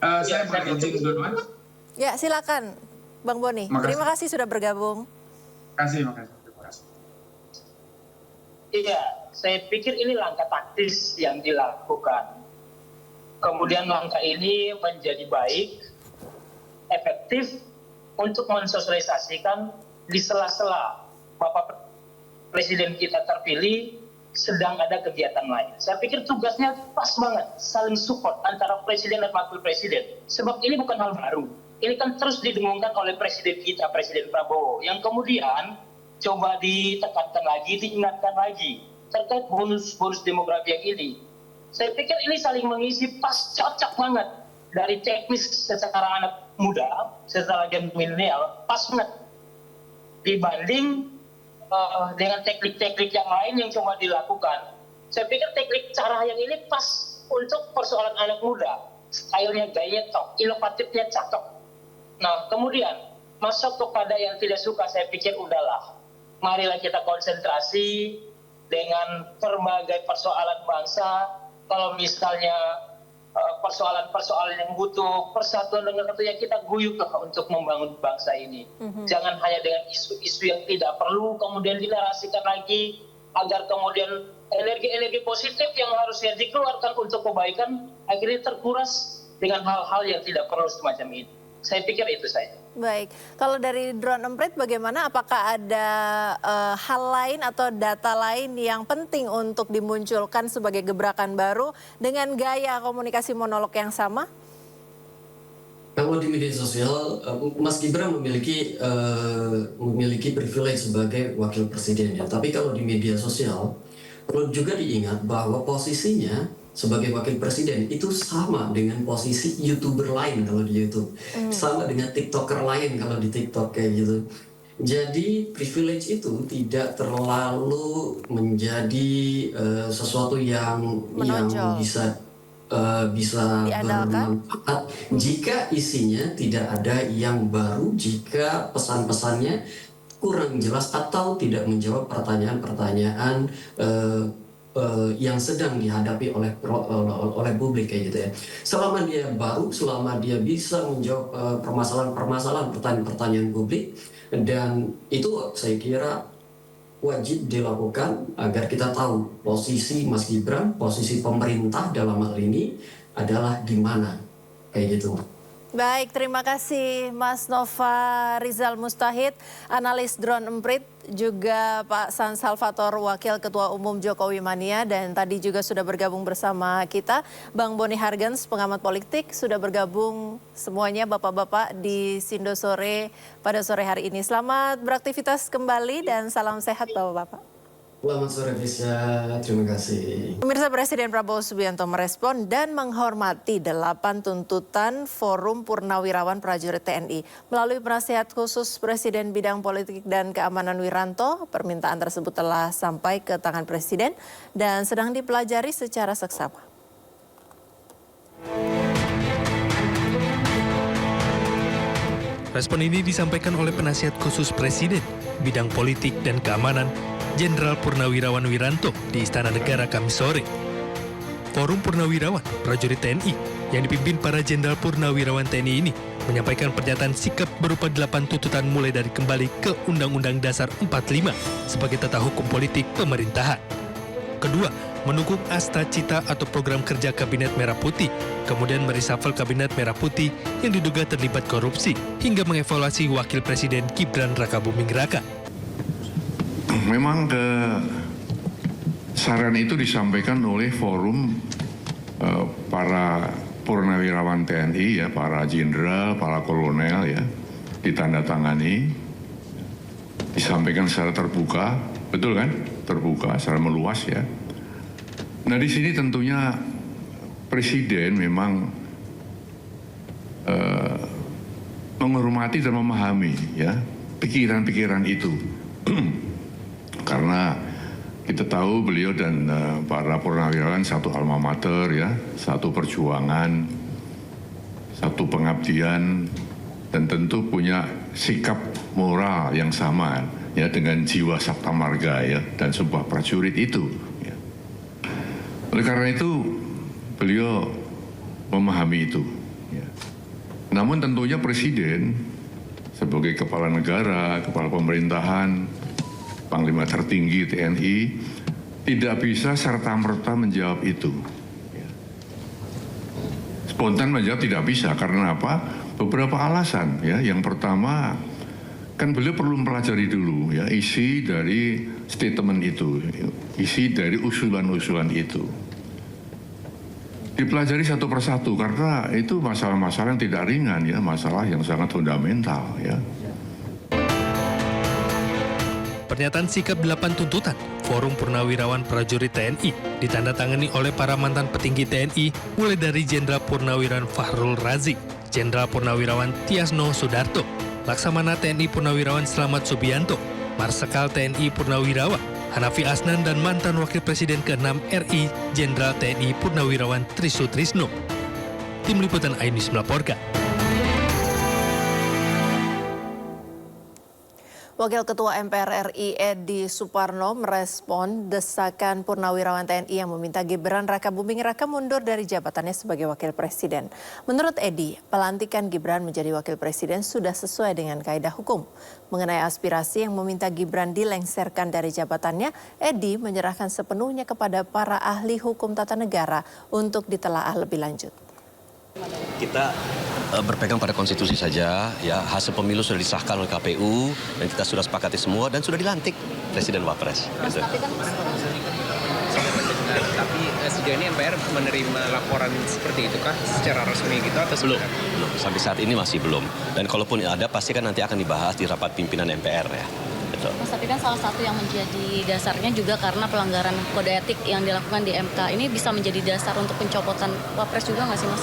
Saya boleh izin dua-duanya? Ya, silakan, Bang Boni. Terima kasih sudah bergabung. Terima kasih. Iya, saya pikir ini langkah taktis yang dilakukan. Kemudian langkah ini menjadi baik, efektif untuk mensosialisasikan di sela-sela Bapak Presiden kita terpilih sedang ada kegiatan lain. Saya pikir tugasnya pas banget, saling support antara Presiden dan Wakil Presiden. Sebab ini bukan hal baru. Ini kan terus didengungkan oleh Presiden kita, Presiden Prabowo. Yang kemudian coba ditekankan lagi, diingatkan lagi terkait bonus demografi yang ini. Saya pikir ini saling mengisi, pas cocok banget. Dari teknis secara anak muda, secara gen milenial, pas banget. Dibanding dengan teknik-teknik yang lain yang coba dilakukan. Saya pikir teknik cara yang ini pas untuk persoalan anak muda. Stylenya gayanya tok, inovatifnya cakep. Nah kemudian masuk kepada yang tidak suka, saya pikir udahlah. Marilah kita konsentrasi dengan berbagai persoalan bangsa. Kalau misalnya persoalan-persoalan yang butuh persatuan dengan tentunya kita guyup untuk membangun bangsa ini. Jangan hanya dengan isu-isu yang tidak perlu kemudian dinarasikan lagi, agar kemudian energi-energi positif yang harusnya dikeluarkan untuk kebaikan akhirnya terkuras dengan hal-hal yang tidak perlu semacam ini. Saya pikir itu saja. Baik, kalau dari Drone Emprit bagaimana? Apakah ada hal lain atau data lain yang penting untuk dimunculkan sebagai gebrakan baru dengan gaya komunikasi monolog yang sama? Kalau di media sosial, Mas Gibran memiliki privilege sebagai wakil presiden ya. Tapi kalau di media sosial perlu juga diingat bahwa posisinya sebagai wakil presiden itu sama dengan posisi YouTuber lain kalau di YouTube, sama dengan TikToker lain kalau di TikTok kayak gitu. Jadi privilege itu tidak terlalu menjadi sesuatu yang bisa bermanfaat jika isinya tidak ada yang baru, jika pesan-pesannya kurang jelas atau tidak menjawab pertanyaan-pertanyaan yang sedang dihadapi oleh publik kayak gitu ya. Selama dia baru, selama dia bisa menjawab permasalahan-permasalahan, pertanyaan-pertanyaan publik, dan itu saya kira wajib dilakukan agar kita tahu posisi Mas Gibran, posisi pemerintah dalam hal ini adalah di mana, kayak gitu. Baik, terima kasih Mas Nova Rizal Mustahid, analis Drone Emprit, juga Pak San Salvator, Wakil Ketua Umum Jokowi Mania, dan tadi juga sudah bergabung bersama kita Bang Boni Hargens, pengamat politik, sudah bergabung semuanya Bapak-Bapak di Sindo Sore pada sore hari ini. Selamat beraktivitas kembali dan salam sehat Bapak-Bapak. Selamat sore Fisya, terima kasih. Pemirsa, Presiden Prabowo Subianto merespon dan menghormati 8 tuntutan Forum Purnawirawan Prajurit TNI. Melalui penasihat khusus Presiden Bidang Politik dan Keamanan Wiranto, permintaan tersebut telah sampai ke tangan Presiden dan sedang dipelajari secara seksama. Respon ini disampaikan oleh penasihat khusus Presiden Bidang Politik dan Keamanan Jenderal Purnawirawan Wiranto di Istana Negara Kamis sore. Forum Purnawirawan Prajurit TNI yang dipimpin para Jenderal Purnawirawan TNI ini menyampaikan pernyataan sikap berupa 8 tuntutan mulai dari kembali ke Undang-Undang Dasar 45 sebagai tata hukum politik pemerintahan. Kedua, mendukung Asta Cita atau program kerja Kabinet Merah Putih, kemudian mereshuffle Kabinet Merah Putih yang diduga terlibat korupsi, hingga mengevaluasi Wakil Presiden Gibran Rakabuming Raka. Memang saran itu disampaikan oleh forum para purnawirawan TNI, ya, para jenderal, para kolonel, ya, ditandatangani, disampaikan secara terbuka, betul kan? Terbuka, secara meluas, ya. Nah, di sini tentunya Presiden memang menghormati dan memahami, ya, pikiran-pikiran itu. Karena kita tahu beliau dan para purnawirawan satu alma mater, ya, satu perjuangan, satu pengabdian, dan tentu punya sikap moral yang sama, ya, dengan jiwa sabta marga, ya, dan sebuah prajurit itu. Ya. Oleh karena itu beliau memahami itu. Ya. Namun tentunya Presiden sebagai kepala negara, kepala pemerintahan, Panglima tertinggi TNI, tidak bisa serta-merta menjawab itu. Spontan menjawab tidak bisa, karena apa? Beberapa alasan, ya. Yang pertama, kan beliau perlu mempelajari dulu, ya, isi dari statement itu, isi dari usulan-usulan itu. Dipelajari satu persatu, karena itu masalah-masalah yang tidak ringan, ya, masalah yang sangat fundamental, ya. Pernyataan sikap 8 tuntutan Forum Purnawirawan Prajurit TNI ditandatangani oleh para mantan petinggi TNI mulai dari Jenderal Purnawirawan Fahrul Razi, Jenderal Purnawirawan Tiasno Sudarto, Laksamana TNI Purnawirawan Slamet Subianto, Marsekal TNI Purnawirawan Hanafi Asnan, dan mantan Wakil Presiden ke-6 RI Jenderal TNI Purnawirawan Trisutrisno. Tim Liputan iNews melaporkan. Wakil Ketua MPR RI Edi Suparno merespon desakan Purnawirawan TNI yang meminta Gibran Rakabuming Raka mundur dari jabatannya sebagai Wakil Presiden. Menurut Edi, pelantikan Gibran menjadi Wakil Presiden sudah sesuai dengan kaidah hukum. Mengenai aspirasi yang meminta Gibran dilengserkan dari jabatannya, Edi menyerahkan sepenuhnya kepada para ahli hukum tata negara untuk ditelaah lebih lanjut. Kita berpegang pada konstitusi saja, ya, hasil pemilu sudah disahkan oleh KPU dan kita sudah sepakati semua dan sudah dilantik Presiden Wapres. Gitu. Tapi sejauh ini MPR menerima laporan seperti itu kah secara resmi gitu atau belum? Sampai saat ini masih belum. Dan kalaupun ada pasti kan nanti akan dibahas di rapat pimpinan MPR, ya. Mas, tapi kan salah satu yang menjadi dasarnya juga karena pelanggaran kode etik yang dilakukan di MK. Ini bisa menjadi dasar untuk pencopotan Wapres juga nggak sih, Mas?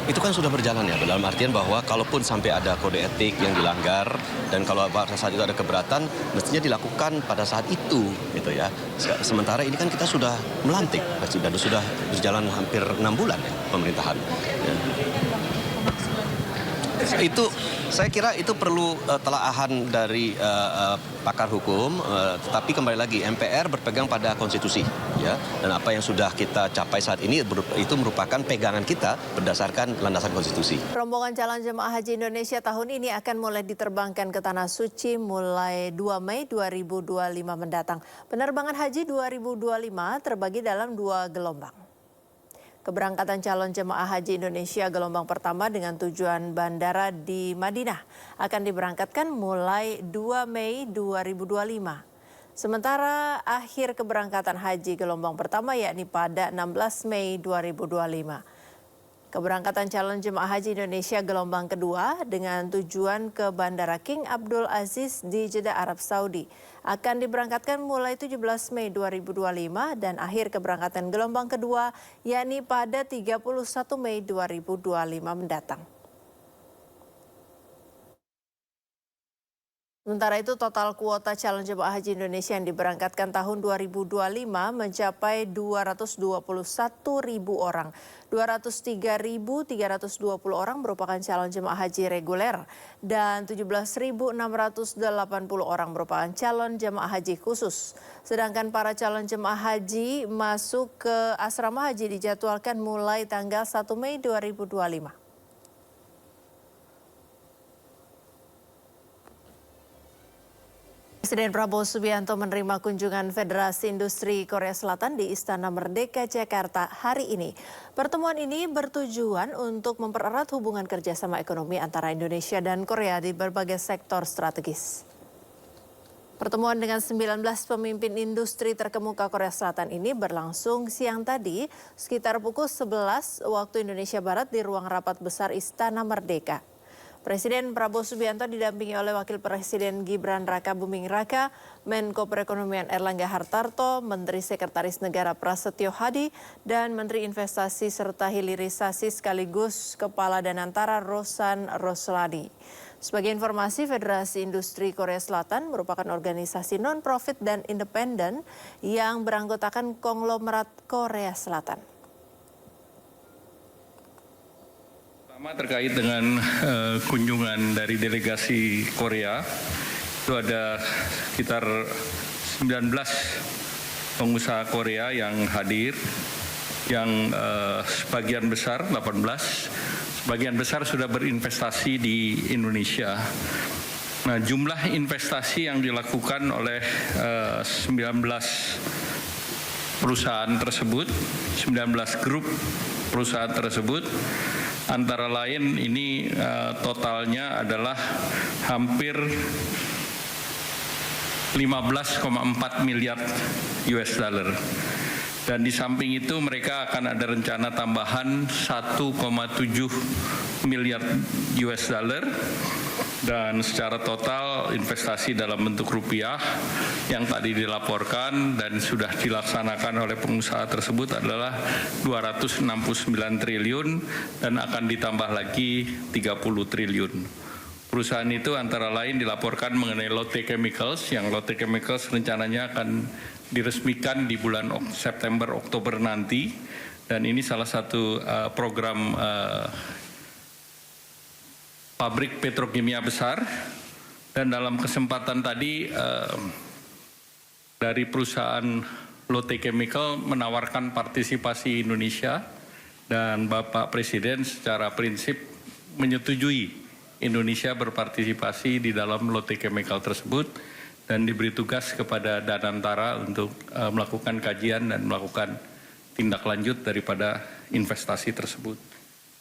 Itu kan sudah berjalan, ya, dalam artian bahwa kalaupun sampai ada kode etik yang dilanggar dan kalau pada saat itu ada keberatan, mestinya dilakukan pada saat itu, gitu, ya. Sementara ini kan kita sudah melantik dan sudah berjalan hampir 6 bulan, ya, pemerintahan. Ya. Itu saya kira itu perlu telaahan dari pakar hukum, tetapi kembali lagi MPR berpegang pada konstitusi, ya, dan apa yang sudah kita capai saat ini itu merupakan pegangan kita berdasarkan landasan konstitusi. Rombongan calon jemaah haji Indonesia tahun ini akan mulai diterbangkan ke Tanah Suci mulai 2 Mei 2025 mendatang. Penerbangan haji 2025 terbagi dalam 2 gelombang. Keberangkatan calon jemaah haji Indonesia gelombang pertama dengan tujuan bandara di Madinah akan diberangkatkan mulai 2 Mei 2025. Sementara akhir keberangkatan haji gelombang pertama yakni pada 16 Mei 2025. Keberangkatan calon jemaah haji Indonesia gelombang kedua dengan tujuan ke Bandara King Abdul Aziz di Jeddah, Arab Saudi akan diberangkatkan mulai 17 Mei 2025 dan akhir keberangkatan gelombang kedua yakni pada 31 Mei 2025 mendatang. Sementara itu total kuota calon jemaah haji Indonesia yang diberangkatkan tahun 2025 mencapai 221.000 orang. 203.320 orang merupakan calon jemaah haji reguler dan 17.680 orang merupakan calon jemaah haji khusus. Sedangkan para calon jemaah haji masuk ke asrama haji dijadwalkan mulai tanggal 1 Mei 2025. Presiden Prabowo Subianto menerima kunjungan Federasi Industri Korea Selatan di Istana Merdeka, Jakarta hari ini. Pertemuan ini bertujuan untuk mempererat hubungan kerjasama ekonomi antara Indonesia dan Korea di berbagai sektor strategis. Pertemuan dengan 19 pemimpin industri terkemuka Korea Selatan ini berlangsung siang tadi sekitar pukul 11 waktu Indonesia Barat di ruang rapat besar Istana Merdeka. Presiden Prabowo Subianto didampingi oleh Wakil Presiden Gibran Rakabuming Raka, Menko Perekonomian Erlangga Hartarto, Menteri Sekretaris Negara Prasetyo Hadi, dan Menteri Investasi serta Hilirisasi sekaligus Kepala Danantara Rosan Roslani. Sebagai informasi, Federasi Industri Korea Selatan merupakan organisasi non-profit dan independen yang beranggotakan konglomerat Korea Selatan. Terkait dengan kunjungan dari delegasi Korea, itu ada sekitar 19 pengusaha Korea yang hadir, yang sebagian besar, 18, sebagian besar sudah berinvestasi di Indonesia. Nah, jumlah investasi yang dilakukan oleh 19 perusahaan tersebut, 19 grup perusahaan tersebut, antara lain ini totalnya adalah hampir 15,4 miliar US dollar. Dan di samping itu mereka akan ada rencana tambahan 1,7 miliar US dollar. Dan secara total investasi dalam bentuk rupiah yang tadi dilaporkan dan sudah dilaksanakan oleh pengusaha tersebut adalah 269 triliun dan akan ditambah lagi 30 triliun. Perusahaan itu antara lain dilaporkan mengenai Lotte Chemicals, yang Lotte Chemicals rencananya akan diresmikan di bulan September-Oktober nanti, dan ini salah satu program pabrik petrokimia besar. Dan dalam kesempatan tadi dari perusahaan Lotte Chemical menawarkan partisipasi Indonesia, dan Bapak Presiden secara prinsip menyetujui Indonesia berpartisipasi di dalam Lotte Chemical tersebut dan diberi tugas kepada Danantara untuk melakukan kajian dan melakukan tindak lanjut daripada investasi tersebut.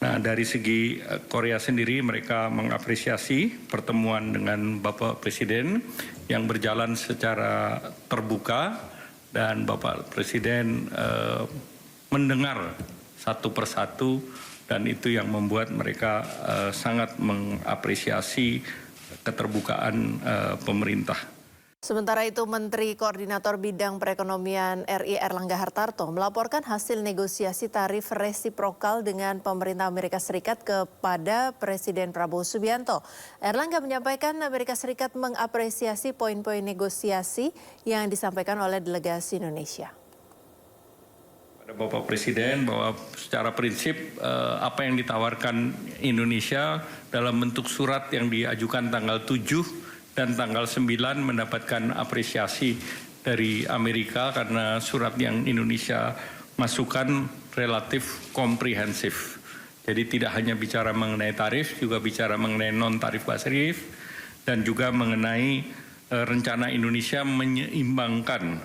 Nah, dari segi Korea sendiri, mereka mengapresiasi pertemuan dengan Bapak Presiden yang berjalan secara terbuka, dan Bapak Presiden mendengar satu persatu, dan itu yang membuat mereka sangat mengapresiasi keterbukaan pemerintah. Sementara itu, Menteri Koordinator Bidang Perekonomian RI Erlangga Hartarto melaporkan hasil negosiasi tarif resiprokal dengan pemerintah Amerika Serikat kepada Presiden Prabowo Subianto. Erlangga menyampaikan Amerika Serikat mengapresiasi poin-poin negosiasi yang disampaikan oleh delegasi Indonesia. Pada Bapak Presiden bahwa secara prinsip apa yang ditawarkan Indonesia dalam bentuk surat yang diajukan tanggal 7 dan tanggal 9 mendapatkan apresiasi dari Amerika karena surat yang Indonesia masukkan relatif komprehensif. Jadi tidak hanya bicara mengenai tarif, juga bicara mengenai non-tarif tarif dan juga mengenai rencana Indonesia menyeimbangkan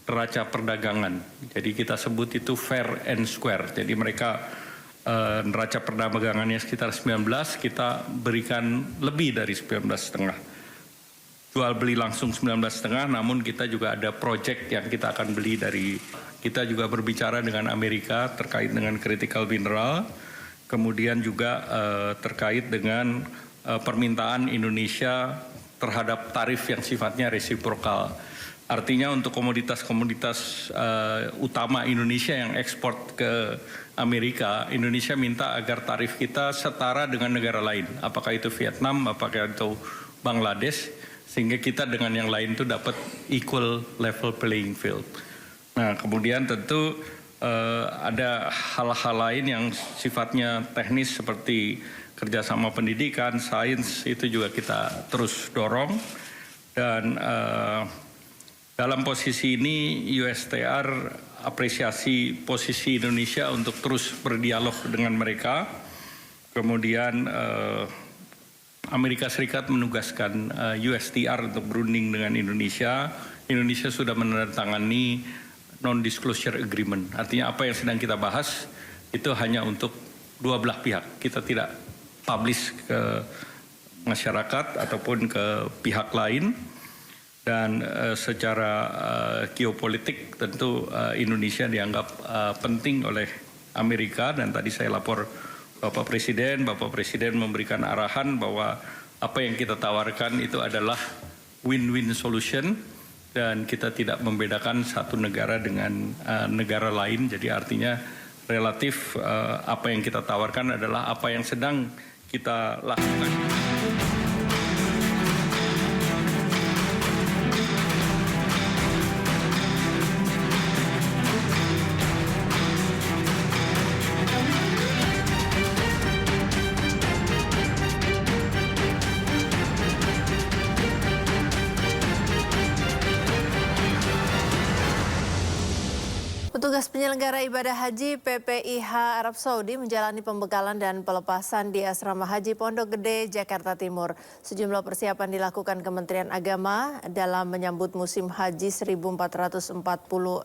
neraca perdagangan. Jadi kita sebut itu fair and square. Jadi mereka neraca perdagangannya sekitar 19, kita berikan lebih dari 19,5. Jual beli langsung 19,5, namun kita juga ada project yang kita akan beli dari, kita juga berbicara dengan Amerika terkait dengan critical mineral, kemudian juga terkait dengan permintaan Indonesia terhadap tarif yang sifatnya resiprokal. Artinya untuk komoditas-komoditas utama Indonesia yang ekspor ke Amerika, Indonesia minta agar tarif kita setara dengan negara lain. Apakah itu Vietnam, apakah itu Bangladesh, sehingga kita dengan yang lain itu dapat equal level playing field. Nah, kemudian tentu ada hal-hal lain yang sifatnya teknis seperti kerjasama pendidikan, sains, itu juga kita terus dorong. Dan dalam posisi ini USTR apresiasi posisi Indonesia untuk terus berdialog dengan mereka. Kemudian Amerika Serikat menugaskan USTR untuk berunding dengan Indonesia. Indonesia sudah menandatangani non-disclosure agreement. Artinya apa yang sedang kita bahas itu hanya untuk dua belah pihak. Kita tidak publish ke masyarakat ataupun ke pihak lain. Dan secara geopolitik tentu Indonesia dianggap penting oleh Amerika, dan tadi saya lapor Bapak Presiden memberikan arahan bahwa apa yang kita tawarkan itu adalah win-win solution dan kita tidak membedakan satu negara dengan negara lain. Jadi artinya relatif apa yang kita tawarkan adalah apa yang sedang kita lakukan. Petugas penyelenggara ibadah haji PPIH Arab Saudi menjalani pembekalan dan pelepasan di Asrama Haji Pondok Gede, Jakarta Timur. Sejumlah persiapan dilakukan Kementerian Agama dalam menyambut musim haji 1446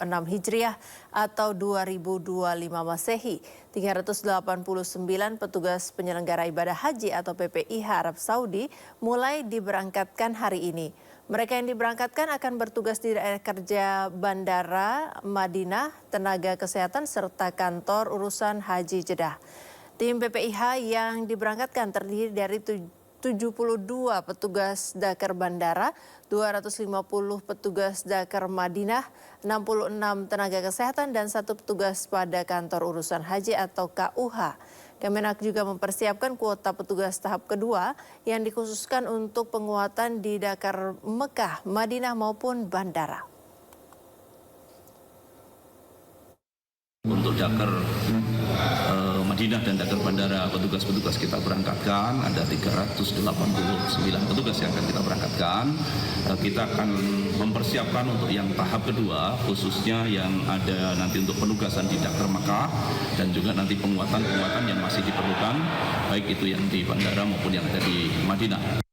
Hijriah atau 2025 Masehi. 389 petugas penyelenggara ibadah haji atau PPIH Arab Saudi mulai diberangkatkan hari ini. Mereka yang diberangkatkan akan bertugas di daerah kerja Bandara, Madinah, tenaga kesehatan, serta kantor urusan haji Jeddah. Tim PPIH yang diberangkatkan terdiri dari 72 petugas Dakar Bandara, 250 petugas Dakar Madinah, 66 tenaga kesehatan, dan 1 petugas pada kantor urusan haji atau KUH. Kemenak juga mempersiapkan kuota petugas tahap kedua yang dikhususkan untuk penguatan di Dakar, Mekah, Madinah maupun bandara. Untuk Dakar, Madinah dan Dakar Bandara, petugas-petugas kita berangkatkan, ada 389 petugas yang akan kita berangkatkan. Kita akan mempersiapkan untuk yang tahap kedua, khususnya yang ada nanti untuk penugasan di Dakar Mekah, dan juga nanti penguatan yang masih diperlukan, baik itu yang di bandara maupun yang ada di Madinah.